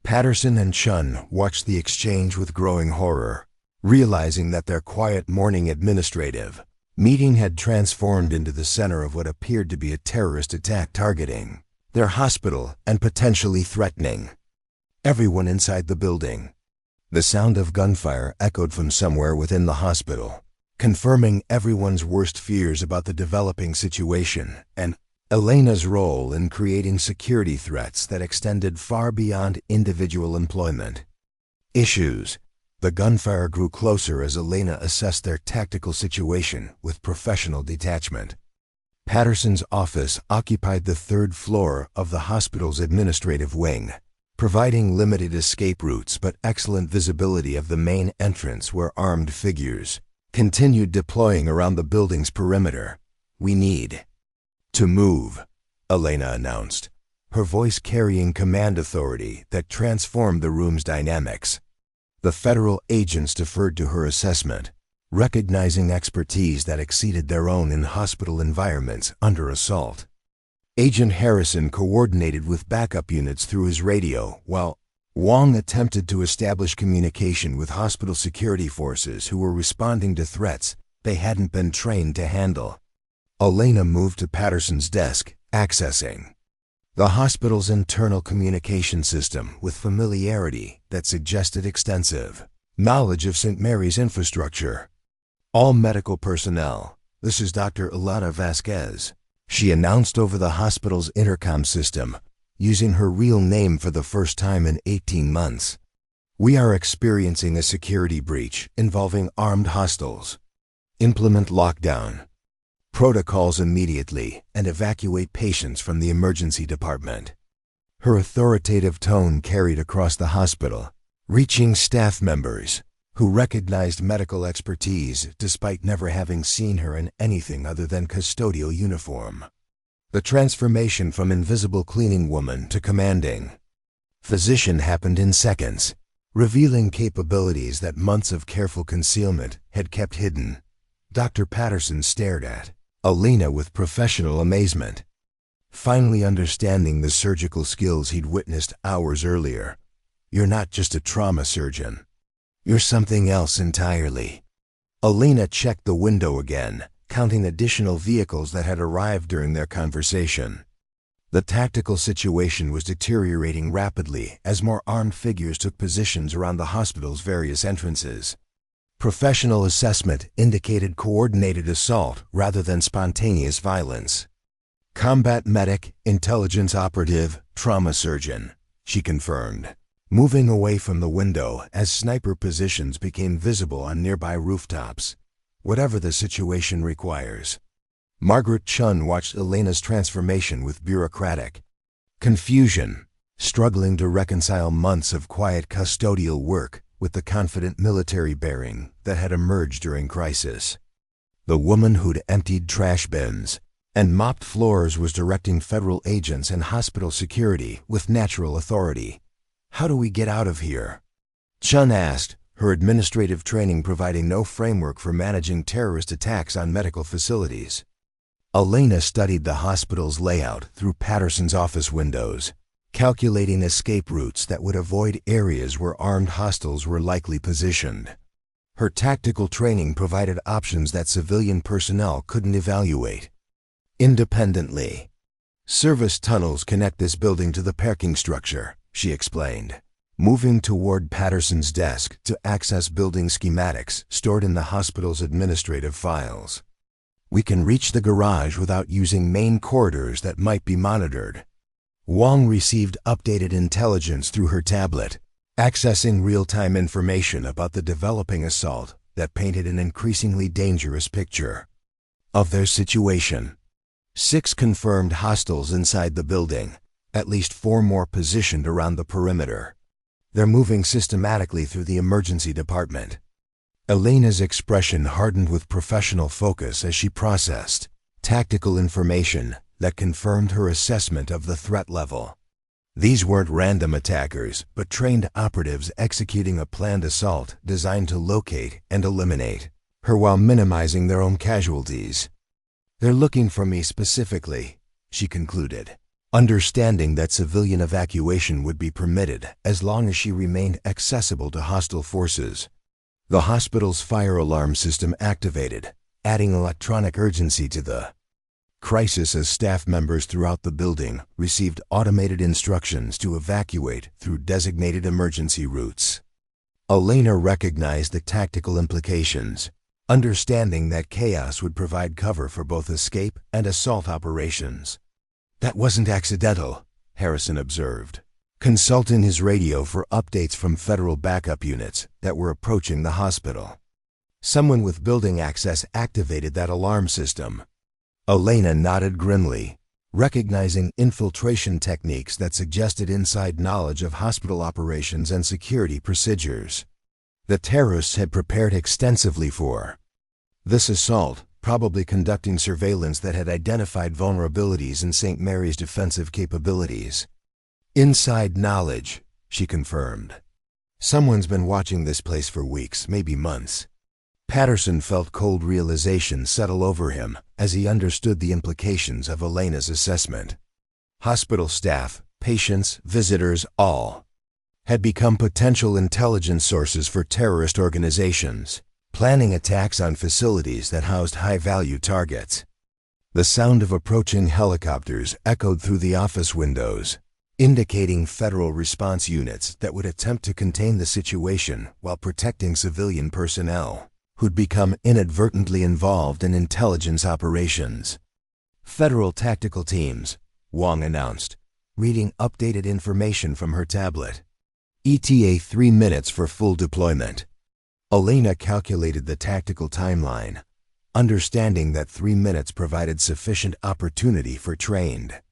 Patterson and Chun watched the exchange with growing horror, realizing that their quiet morning administrative meeting had transformed into the center of what appeared to be a terrorist attack targeting their hospital and potentially threatening everyone inside the building. The sound of gunfire echoed from somewhere within the hospital, confirming everyone's worst fears about the developing situation and Elena's role in creating security threats that extended far beyond individual employment. Issues. The gunfire grew closer as Elena assessed their tactical situation with professional detachment. Patterson's office occupied the 3rd floor of the hospital's administrative wing, providing limited escape routes but excellent visibility of the main entrance where armed figures continued deploying around the building's perimeter. "We need to move," Elena announced, her voice carrying command authority that transformed the room's dynamics. The federal agents deferred to her assessment, recognizing expertise that exceeded their own in hospital environments under assault. Agent Harrison coordinated with backup units through his radio, while Wang attempted to establish communication with hospital security forces who were responding to threats they hadn't been trained to handle. Elena moved to Patterson's desk, accessing the hospital's internal communication system with familiarity that suggested extensive knowledge of St. Mary's infrastructure. "All medical personnel, this is Dr. Elena Vasquez," she announced over the hospital's intercom system, using her real name for the first time in 18 months. "We are experiencing a security breach involving armed hostiles. Implement lockdown protocols immediately and evacuate patients from the emergency department." Her authoritative tone carried across the hospital, reaching staff members who recognized medical expertise despite never having seen her in anything other than custodial uniform. The transformation from invisible cleaning woman to commanding physician happened in seconds, revealing capabilities that months of careful concealment had kept hidden. Dr. Patterson stared at Elena with professional amazement, finally understanding the surgical skills he'd witnessed hours earlier. "You're not just a trauma surgeon. You're something else entirely." Elena checked the window again, counting additional vehicles that had arrived during their conversation. The tactical situation was deteriorating rapidly as more armed figures took positions around the hospital's various entrances. Professional assessment indicated coordinated assault rather than spontaneous violence. "Combat medic, intelligence operative, trauma surgeon," she confirmed, moving away from the window as sniper positions became visible on nearby rooftops. "Whatever the situation requires." Margaret Chun watched Elena's transformation with bureaucratic confusion, struggling to reconcile months of quiet custodial work with the confident military bearing that had emerged during crisis. The woman who'd emptied trash bins and mopped floors was directing federal agents and hospital security with natural authority. "How do we get out of here?" Chun asked, her administrative training providing no framework for managing terrorist attacks on medical facilities. Elena studied the hospital's layout through Patterson's office windows, calculating escape routes that would avoid areas where armed hostiles were likely positioned. Her tactical training provided options that civilian personnel couldn't evaluate independently. "Service tunnels connect this building to the parking structure," she explained. moving toward Patterson's desk to access building schematics stored in the hospital's administrative files. We can reach the garage without using main corridors that might be monitored. Wong received updated intelligence through her tablet, accessing real-time information about the developing assault that painted an increasingly dangerous picture of their situation. 6 confirmed hostiles inside the building, at least 4 more positioned around the perimeter. They're moving systematically through the emergency department. Elena's expression hardened with professional focus as she processed tactical information that confirmed her assessment of the threat level. These weren't random attackers, but trained operatives executing a planned assault designed to locate and eliminate her while minimizing their own casualties. "They're looking for me specifically," she concluded, understanding that civilian evacuation would be permitted as long as she remained accessible to hostile forces. The hospital's fire alarm system activated, adding electronic urgency to the crisis as staff members throughout the building received automated instructions to evacuate through designated emergency routes. Elena recognized the tactical implications, understanding that chaos would provide cover for both escape and assault operations. "That wasn't accidental," Harrison observed, consulting his radio for updates from federal backup units that were approaching the hospital. "Someone with building access activated that alarm system." Elena nodded grimly, recognizing infiltration techniques that suggested inside knowledge of hospital operations and security procedures. The terrorists had prepared extensively for this assault, probably conducting surveillance that had identified vulnerabilities in St. Mary's defensive capabilities. "Inside knowledge," she confirmed. "Someone's been watching this place for weeks, maybe months." Patterson felt cold realization settle over him as he understood the implications of Elena's assessment. Hospital staff, patients, visitors, all had become potential intelligence sources for terrorist organizations, planning attacks on facilities that housed high-value targets. The sound of approaching helicopters echoed through the office windows, indicating federal response units that would attempt to contain the situation while protecting civilian personnel who'd become inadvertently involved in intelligence operations. "Federal tactical teams," Wong announced, reading updated information from her tablet. "ETA 3 minutes for full deployment." Elena calculated the tactical timeline, understanding that 3 minutes provided sufficient opportunity for trained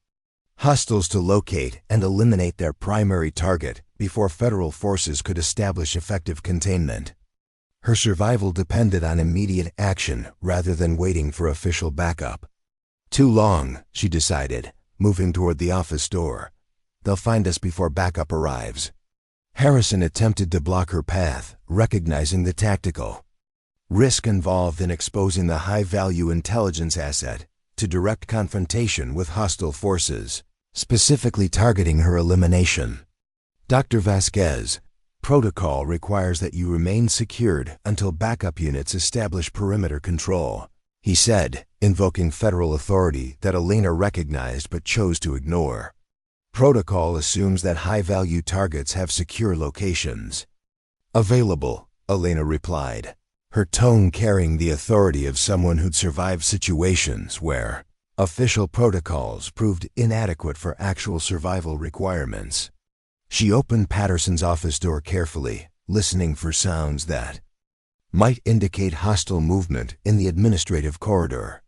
hostiles to locate and eliminate their primary target before federal forces could establish effective containment. Her survival depended on immediate action rather than waiting for official backup. "Too long," she decided, moving toward the office door. "They'll find us before backup arrives." Harrison attempted to block her path, recognizing the tactical risk involved in exposing the high-value intelligence asset to direct confrontation with hostile forces, specifically targeting her elimination. "Dr. Vasquez, protocol requires that you remain secured until backup units establish perimeter control," he said, invoking federal authority that Elena recognized but chose to ignore. "Protocol assumes that high-value targets have secure locations." "Available," Elena replied, her tone carrying the authority of someone who'd survived situations where official protocols proved inadequate for actual survival requirements. She opened Patterson's office door carefully, listening for sounds that might indicate hostile movement in the administrative corridor.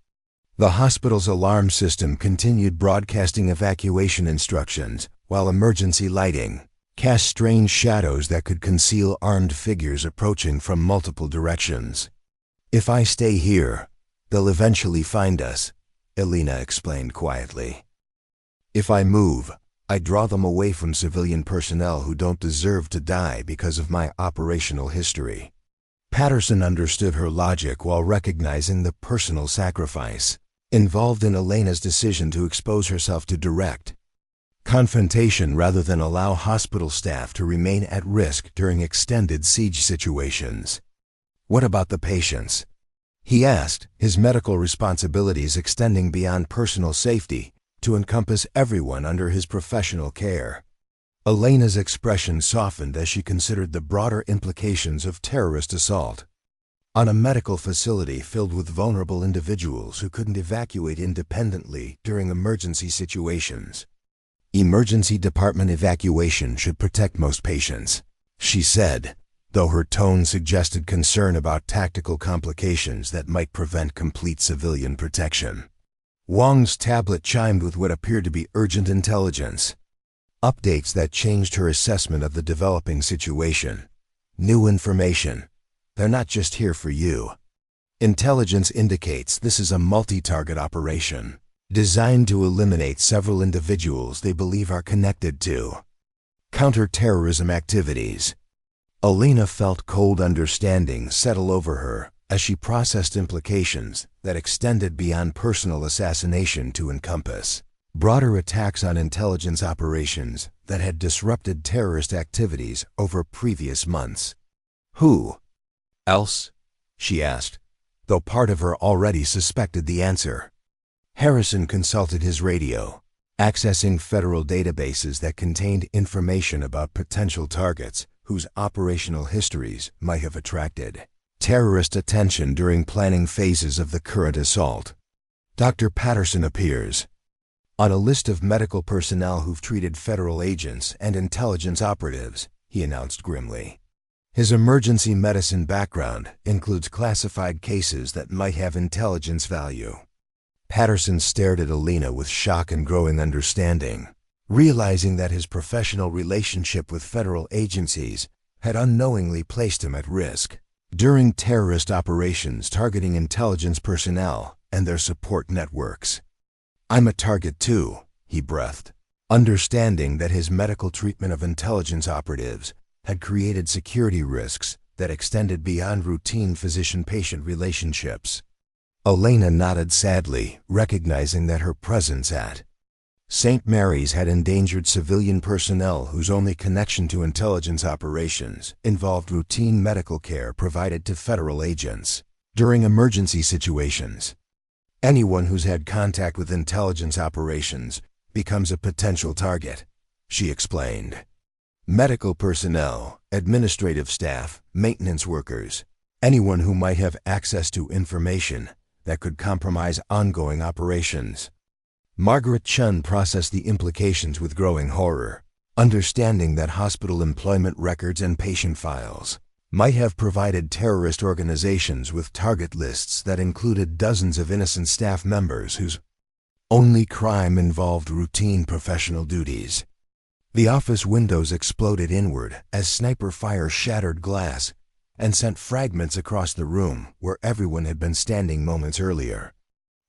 The hospital's alarm system continued broadcasting evacuation instructions, while emergency lighting cast strange shadows that could conceal armed figures approaching from multiple directions. "If I stay here, they'll eventually find us," Elena explained quietly. "If I move, I draw them away from civilian personnel who don't deserve to die because of my operational history." Patterson understood her logic while recognizing the personal sacrifice involved in Elena's decision to expose herself to direct confrontation rather than allow hospital staff to remain at risk during extended siege situations. "What about the patients?" he asked, his medical responsibilities extending beyond personal safety to encompass everyone under his professional care. Elena's expression softened as she considered the broader implications of terrorist assault on a medical facility filled with vulnerable individuals who couldn't evacuate independently during emergency situations. Emergency department evacuation should protect most patients, she said, though her tone suggested concern about tactical complications that might prevent complete civilian protection. Wong's tablet chimed with what appeared to be urgent intelligence. Updates that changed her assessment of the developing situation. New information. They're not just here for you. Intelligence indicates this is a multi-target operation, designed to eliminate several individuals they believe are connected to counter-terrorism activities. Elena felt cold understanding settle over her as she processed implications that extended beyond personal assassination to encompass broader attacks on intelligence operations that had disrupted terrorist activities over previous months. Who else? She asked, though part of her already suspected the answer. Harrison consulted his radio, accessing federal databases that contained information about potential targets whose operational histories might have attracted terrorist attention during planning phases of the current assault. Dr. Patterson appears on a list of medical personnel who've treated federal agents and intelligence operatives, he announced grimly. His emergency medicine background includes classified cases that might have intelligence value. Patterson stared at Elena with shock and growing understanding, realizing that his professional relationship with federal agencies had unknowingly placed him at risk during terrorist operations targeting intelligence personnel and their support networks. I'm a target too, he breathed, understanding that his medical treatment of intelligence operatives had created security risks that extended beyond routine physician-patient relationships. Elena nodded sadly, recognizing that her presence at St. Mary's had endangered civilian personnel whose only connection to intelligence operations involved routine medical care provided to federal agents during emergency situations. Anyone who's had contact with intelligence operations becomes a potential target, she explained. Medical personnel, administrative staff, maintenance workers, anyone who might have access to information that could compromise ongoing operations. Margaret Chun processed the implications with growing horror, understanding that hospital employment records and patient files might have provided terrorist organizations with target lists that included dozens of innocent staff members whose only crime involved routine professional duties. The office windows exploded inward as sniper fire shattered glass and sent fragments across the room where everyone had been standing moments earlier.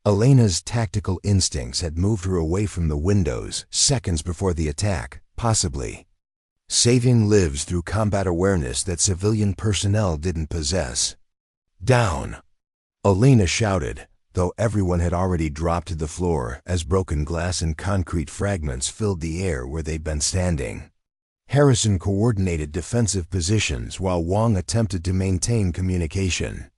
Elena's tactical instincts had moved her away from the windows seconds before the attack, possibly saving lives through combat awareness that civilian personnel didn't possess. Down! Elena shouted, though everyone had already dropped to the floor as broken glass and concrete fragments filled the air where they'd been standing. Harrison coordinated defensive positions while Wong attempted to maintain communication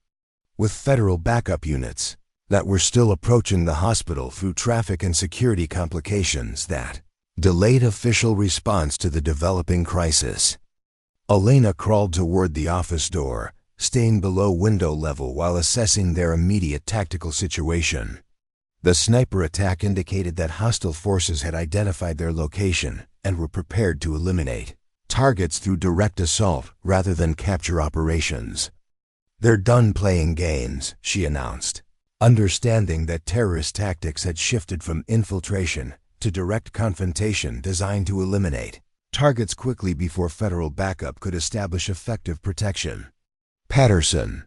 with federal backup units that were still approaching the hospital through traffic and security complications that delayed official response to the developing crisis. Elena crawled toward the office door, staying below window level while assessing their immediate tactical situation. The sniper attack indicated that hostile forces had identified their location and were prepared to eliminate targets through direct assault rather than capture operations. They're done playing games, she announced, understanding that terrorist tactics had shifted from infiltration to direct confrontation designed to eliminate targets quickly before federal backup could establish effective protection. Patterson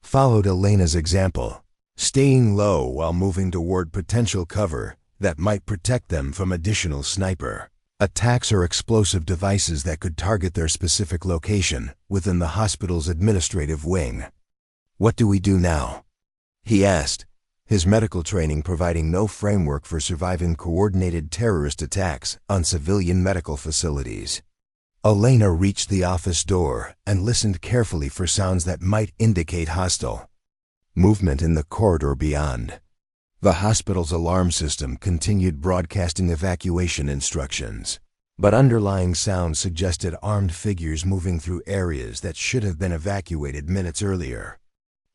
followed Elena's example, staying low while moving toward potential cover that might protect them from additional sniper attacks or explosive devices that could target their specific location within the hospital's administrative wing. What do we do now? He asked, his medical training providing no framework for surviving coordinated terrorist attacks on civilian medical facilities. Elena reached the office door and listened carefully for sounds that might indicate hostile movement in the corridor beyond. The hospital's alarm system continued broadcasting evacuation instructions, but underlying sounds suggested armed figures moving through areas that should have been evacuated minutes earlier.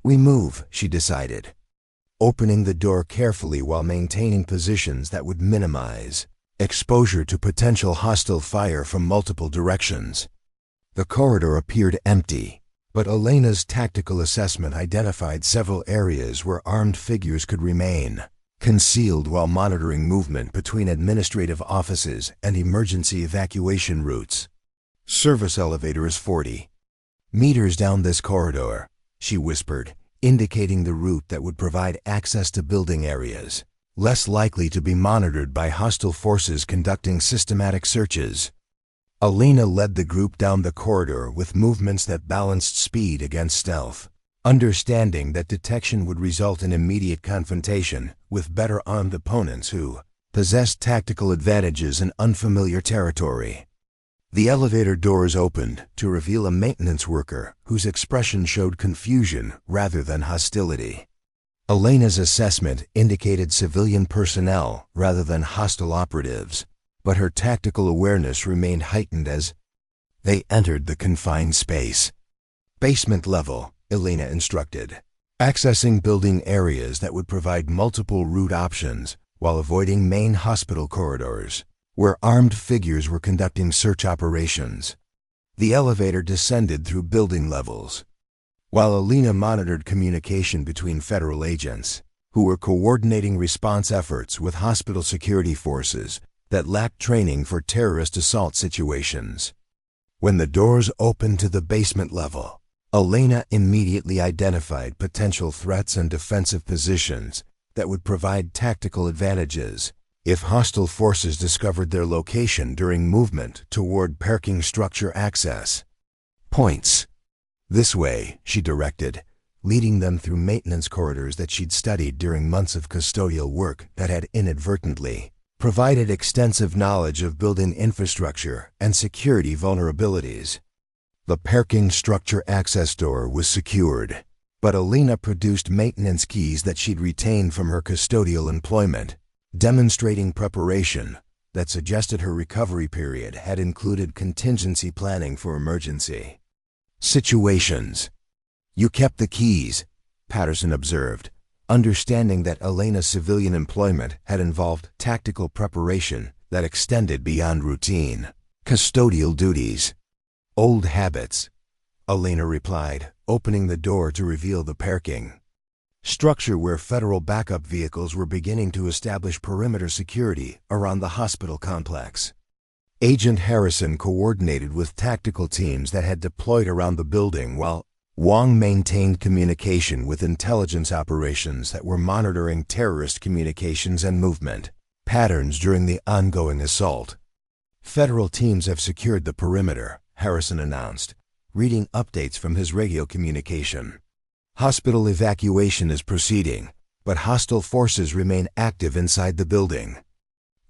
"We move," she decided, opening the door carefully while maintaining positions that would minimize exposure to potential hostile fire from multiple directions. The corridor appeared empty, but Elena's tactical assessment identified several areas where armed figures could remain concealed while monitoring movement between administrative offices and emergency evacuation routes. "Service elevator is 40 meters down this corridor," she whispered, indicating the route that would provide access to building areas less likely to be monitored by hostile forces conducting systematic searches. Elena led the group down the corridor with movements that balanced speed against stealth, understanding that detection would result in immediate confrontation with better armed opponents who possessed tactical advantages in unfamiliar territory. The elevator doors opened to reveal a maintenance worker whose expression showed confusion rather than hostility. Elena's assessment indicated civilian personnel rather than hostile operatives, but her tactical awareness remained heightened as they entered the confined space. "Basement level," Elena instructed, accessing building areas that would provide multiple route options while avoiding main hospital corridors, where armed figures were conducting search operations. The elevator descended through building levels, while Elena monitored communication between federal agents, who were coordinating response efforts with hospital security forces that lacked training for terrorist assault situations. When the doors opened to the basement level, Elena immediately identified potential threats and defensive positions that would provide tactical advantages if hostile forces discovered their location during movement toward parking structure access points. "This way," she directed, leading them through maintenance corridors that she'd studied during months of custodial work that had inadvertently provided extensive knowledge of building infrastructure and security vulnerabilities. The parking structure access door was secured, but Elena produced maintenance keys that she'd retained from her custodial employment, demonstrating preparation that suggested her recovery period had included contingency planning for emergency situations. "You kept the keys," Patterson observed, understanding that Elena's civilian employment had involved tactical preparation that extended beyond routine custodial duties. "Old habits," Elena replied, opening the door to reveal the parking structure where federal backup vehicles were beginning to establish perimeter security around the hospital complex. Agent Harrison coordinated with tactical teams that had deployed around the building, while Wong maintained communication with intelligence operations that were monitoring terrorist communications and movement patterns during the ongoing assault. "Federal teams have secured the perimeter," Harrison announced, reading updates from his radio communication. "Hospital evacuation is proceeding, but hostile forces remain active inside the building."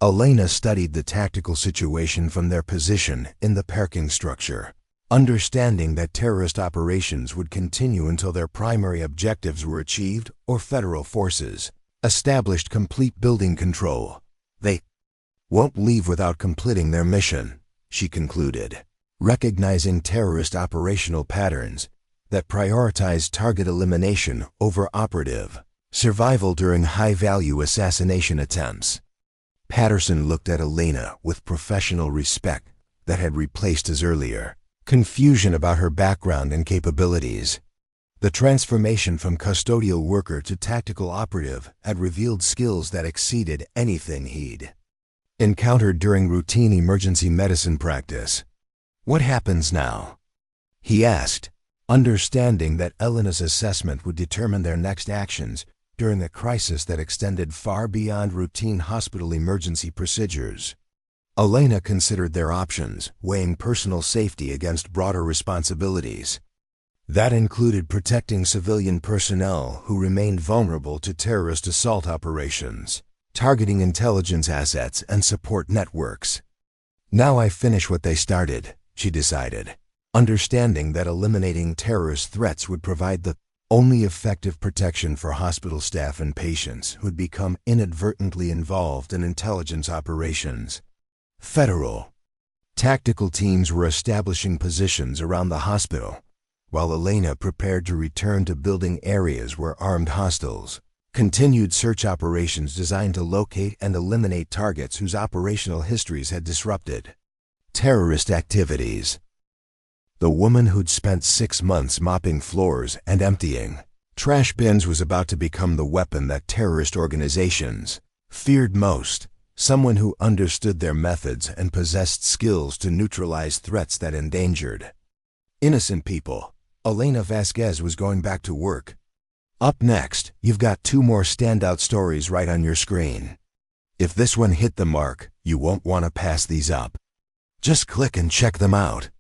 Elena studied the tactical situation from their position in the parking structure, understanding that terrorist operations would continue until their primary objectives were achieved or federal forces established complete building control. "They won't leave without completing their mission," she concluded, recognizing terrorist operational patterns that prioritize target elimination over operative survival during high-value assassination attempts. Patterson looked at Elena with professional respect that had replaced his earlier confusion about her background and capabilities. The transformation from custodial worker to tactical operative had revealed skills that exceeded anything he'd encountered during routine emergency medicine practice. "What happens now?" he asked, understanding that Elena's assessment would determine their next actions during a crisis that extended far beyond routine hospital emergency procedures. Elena considered their options, weighing personal safety against broader responsibilities. That included protecting civilian personnel who remained vulnerable to terrorist assault operations, targeting intelligence assets and support networks. "Now I finish what they started," she decided, understanding that eliminating terrorist threats would provide the only effective protection for hospital staff and patients who'd become inadvertently involved in intelligence operations. Federal Tactical teams were establishing positions around the hospital, while Elena prepared to return to building areas where armed hostiles continued search operations designed to locate and eliminate targets whose operational histories had disrupted terrorist activities. The woman who'd spent 6 months mopping floors and emptying trash bins was about to become the weapon that terrorist organizations feared most, someone who understood their methods and possessed skills to neutralize threats that endangered innocent people. Elena Vasquez was going back to work. Up next, you've got 2 more standout stories right on your screen. If this one hit the mark, you won't want to pass these up. Just click and check them out.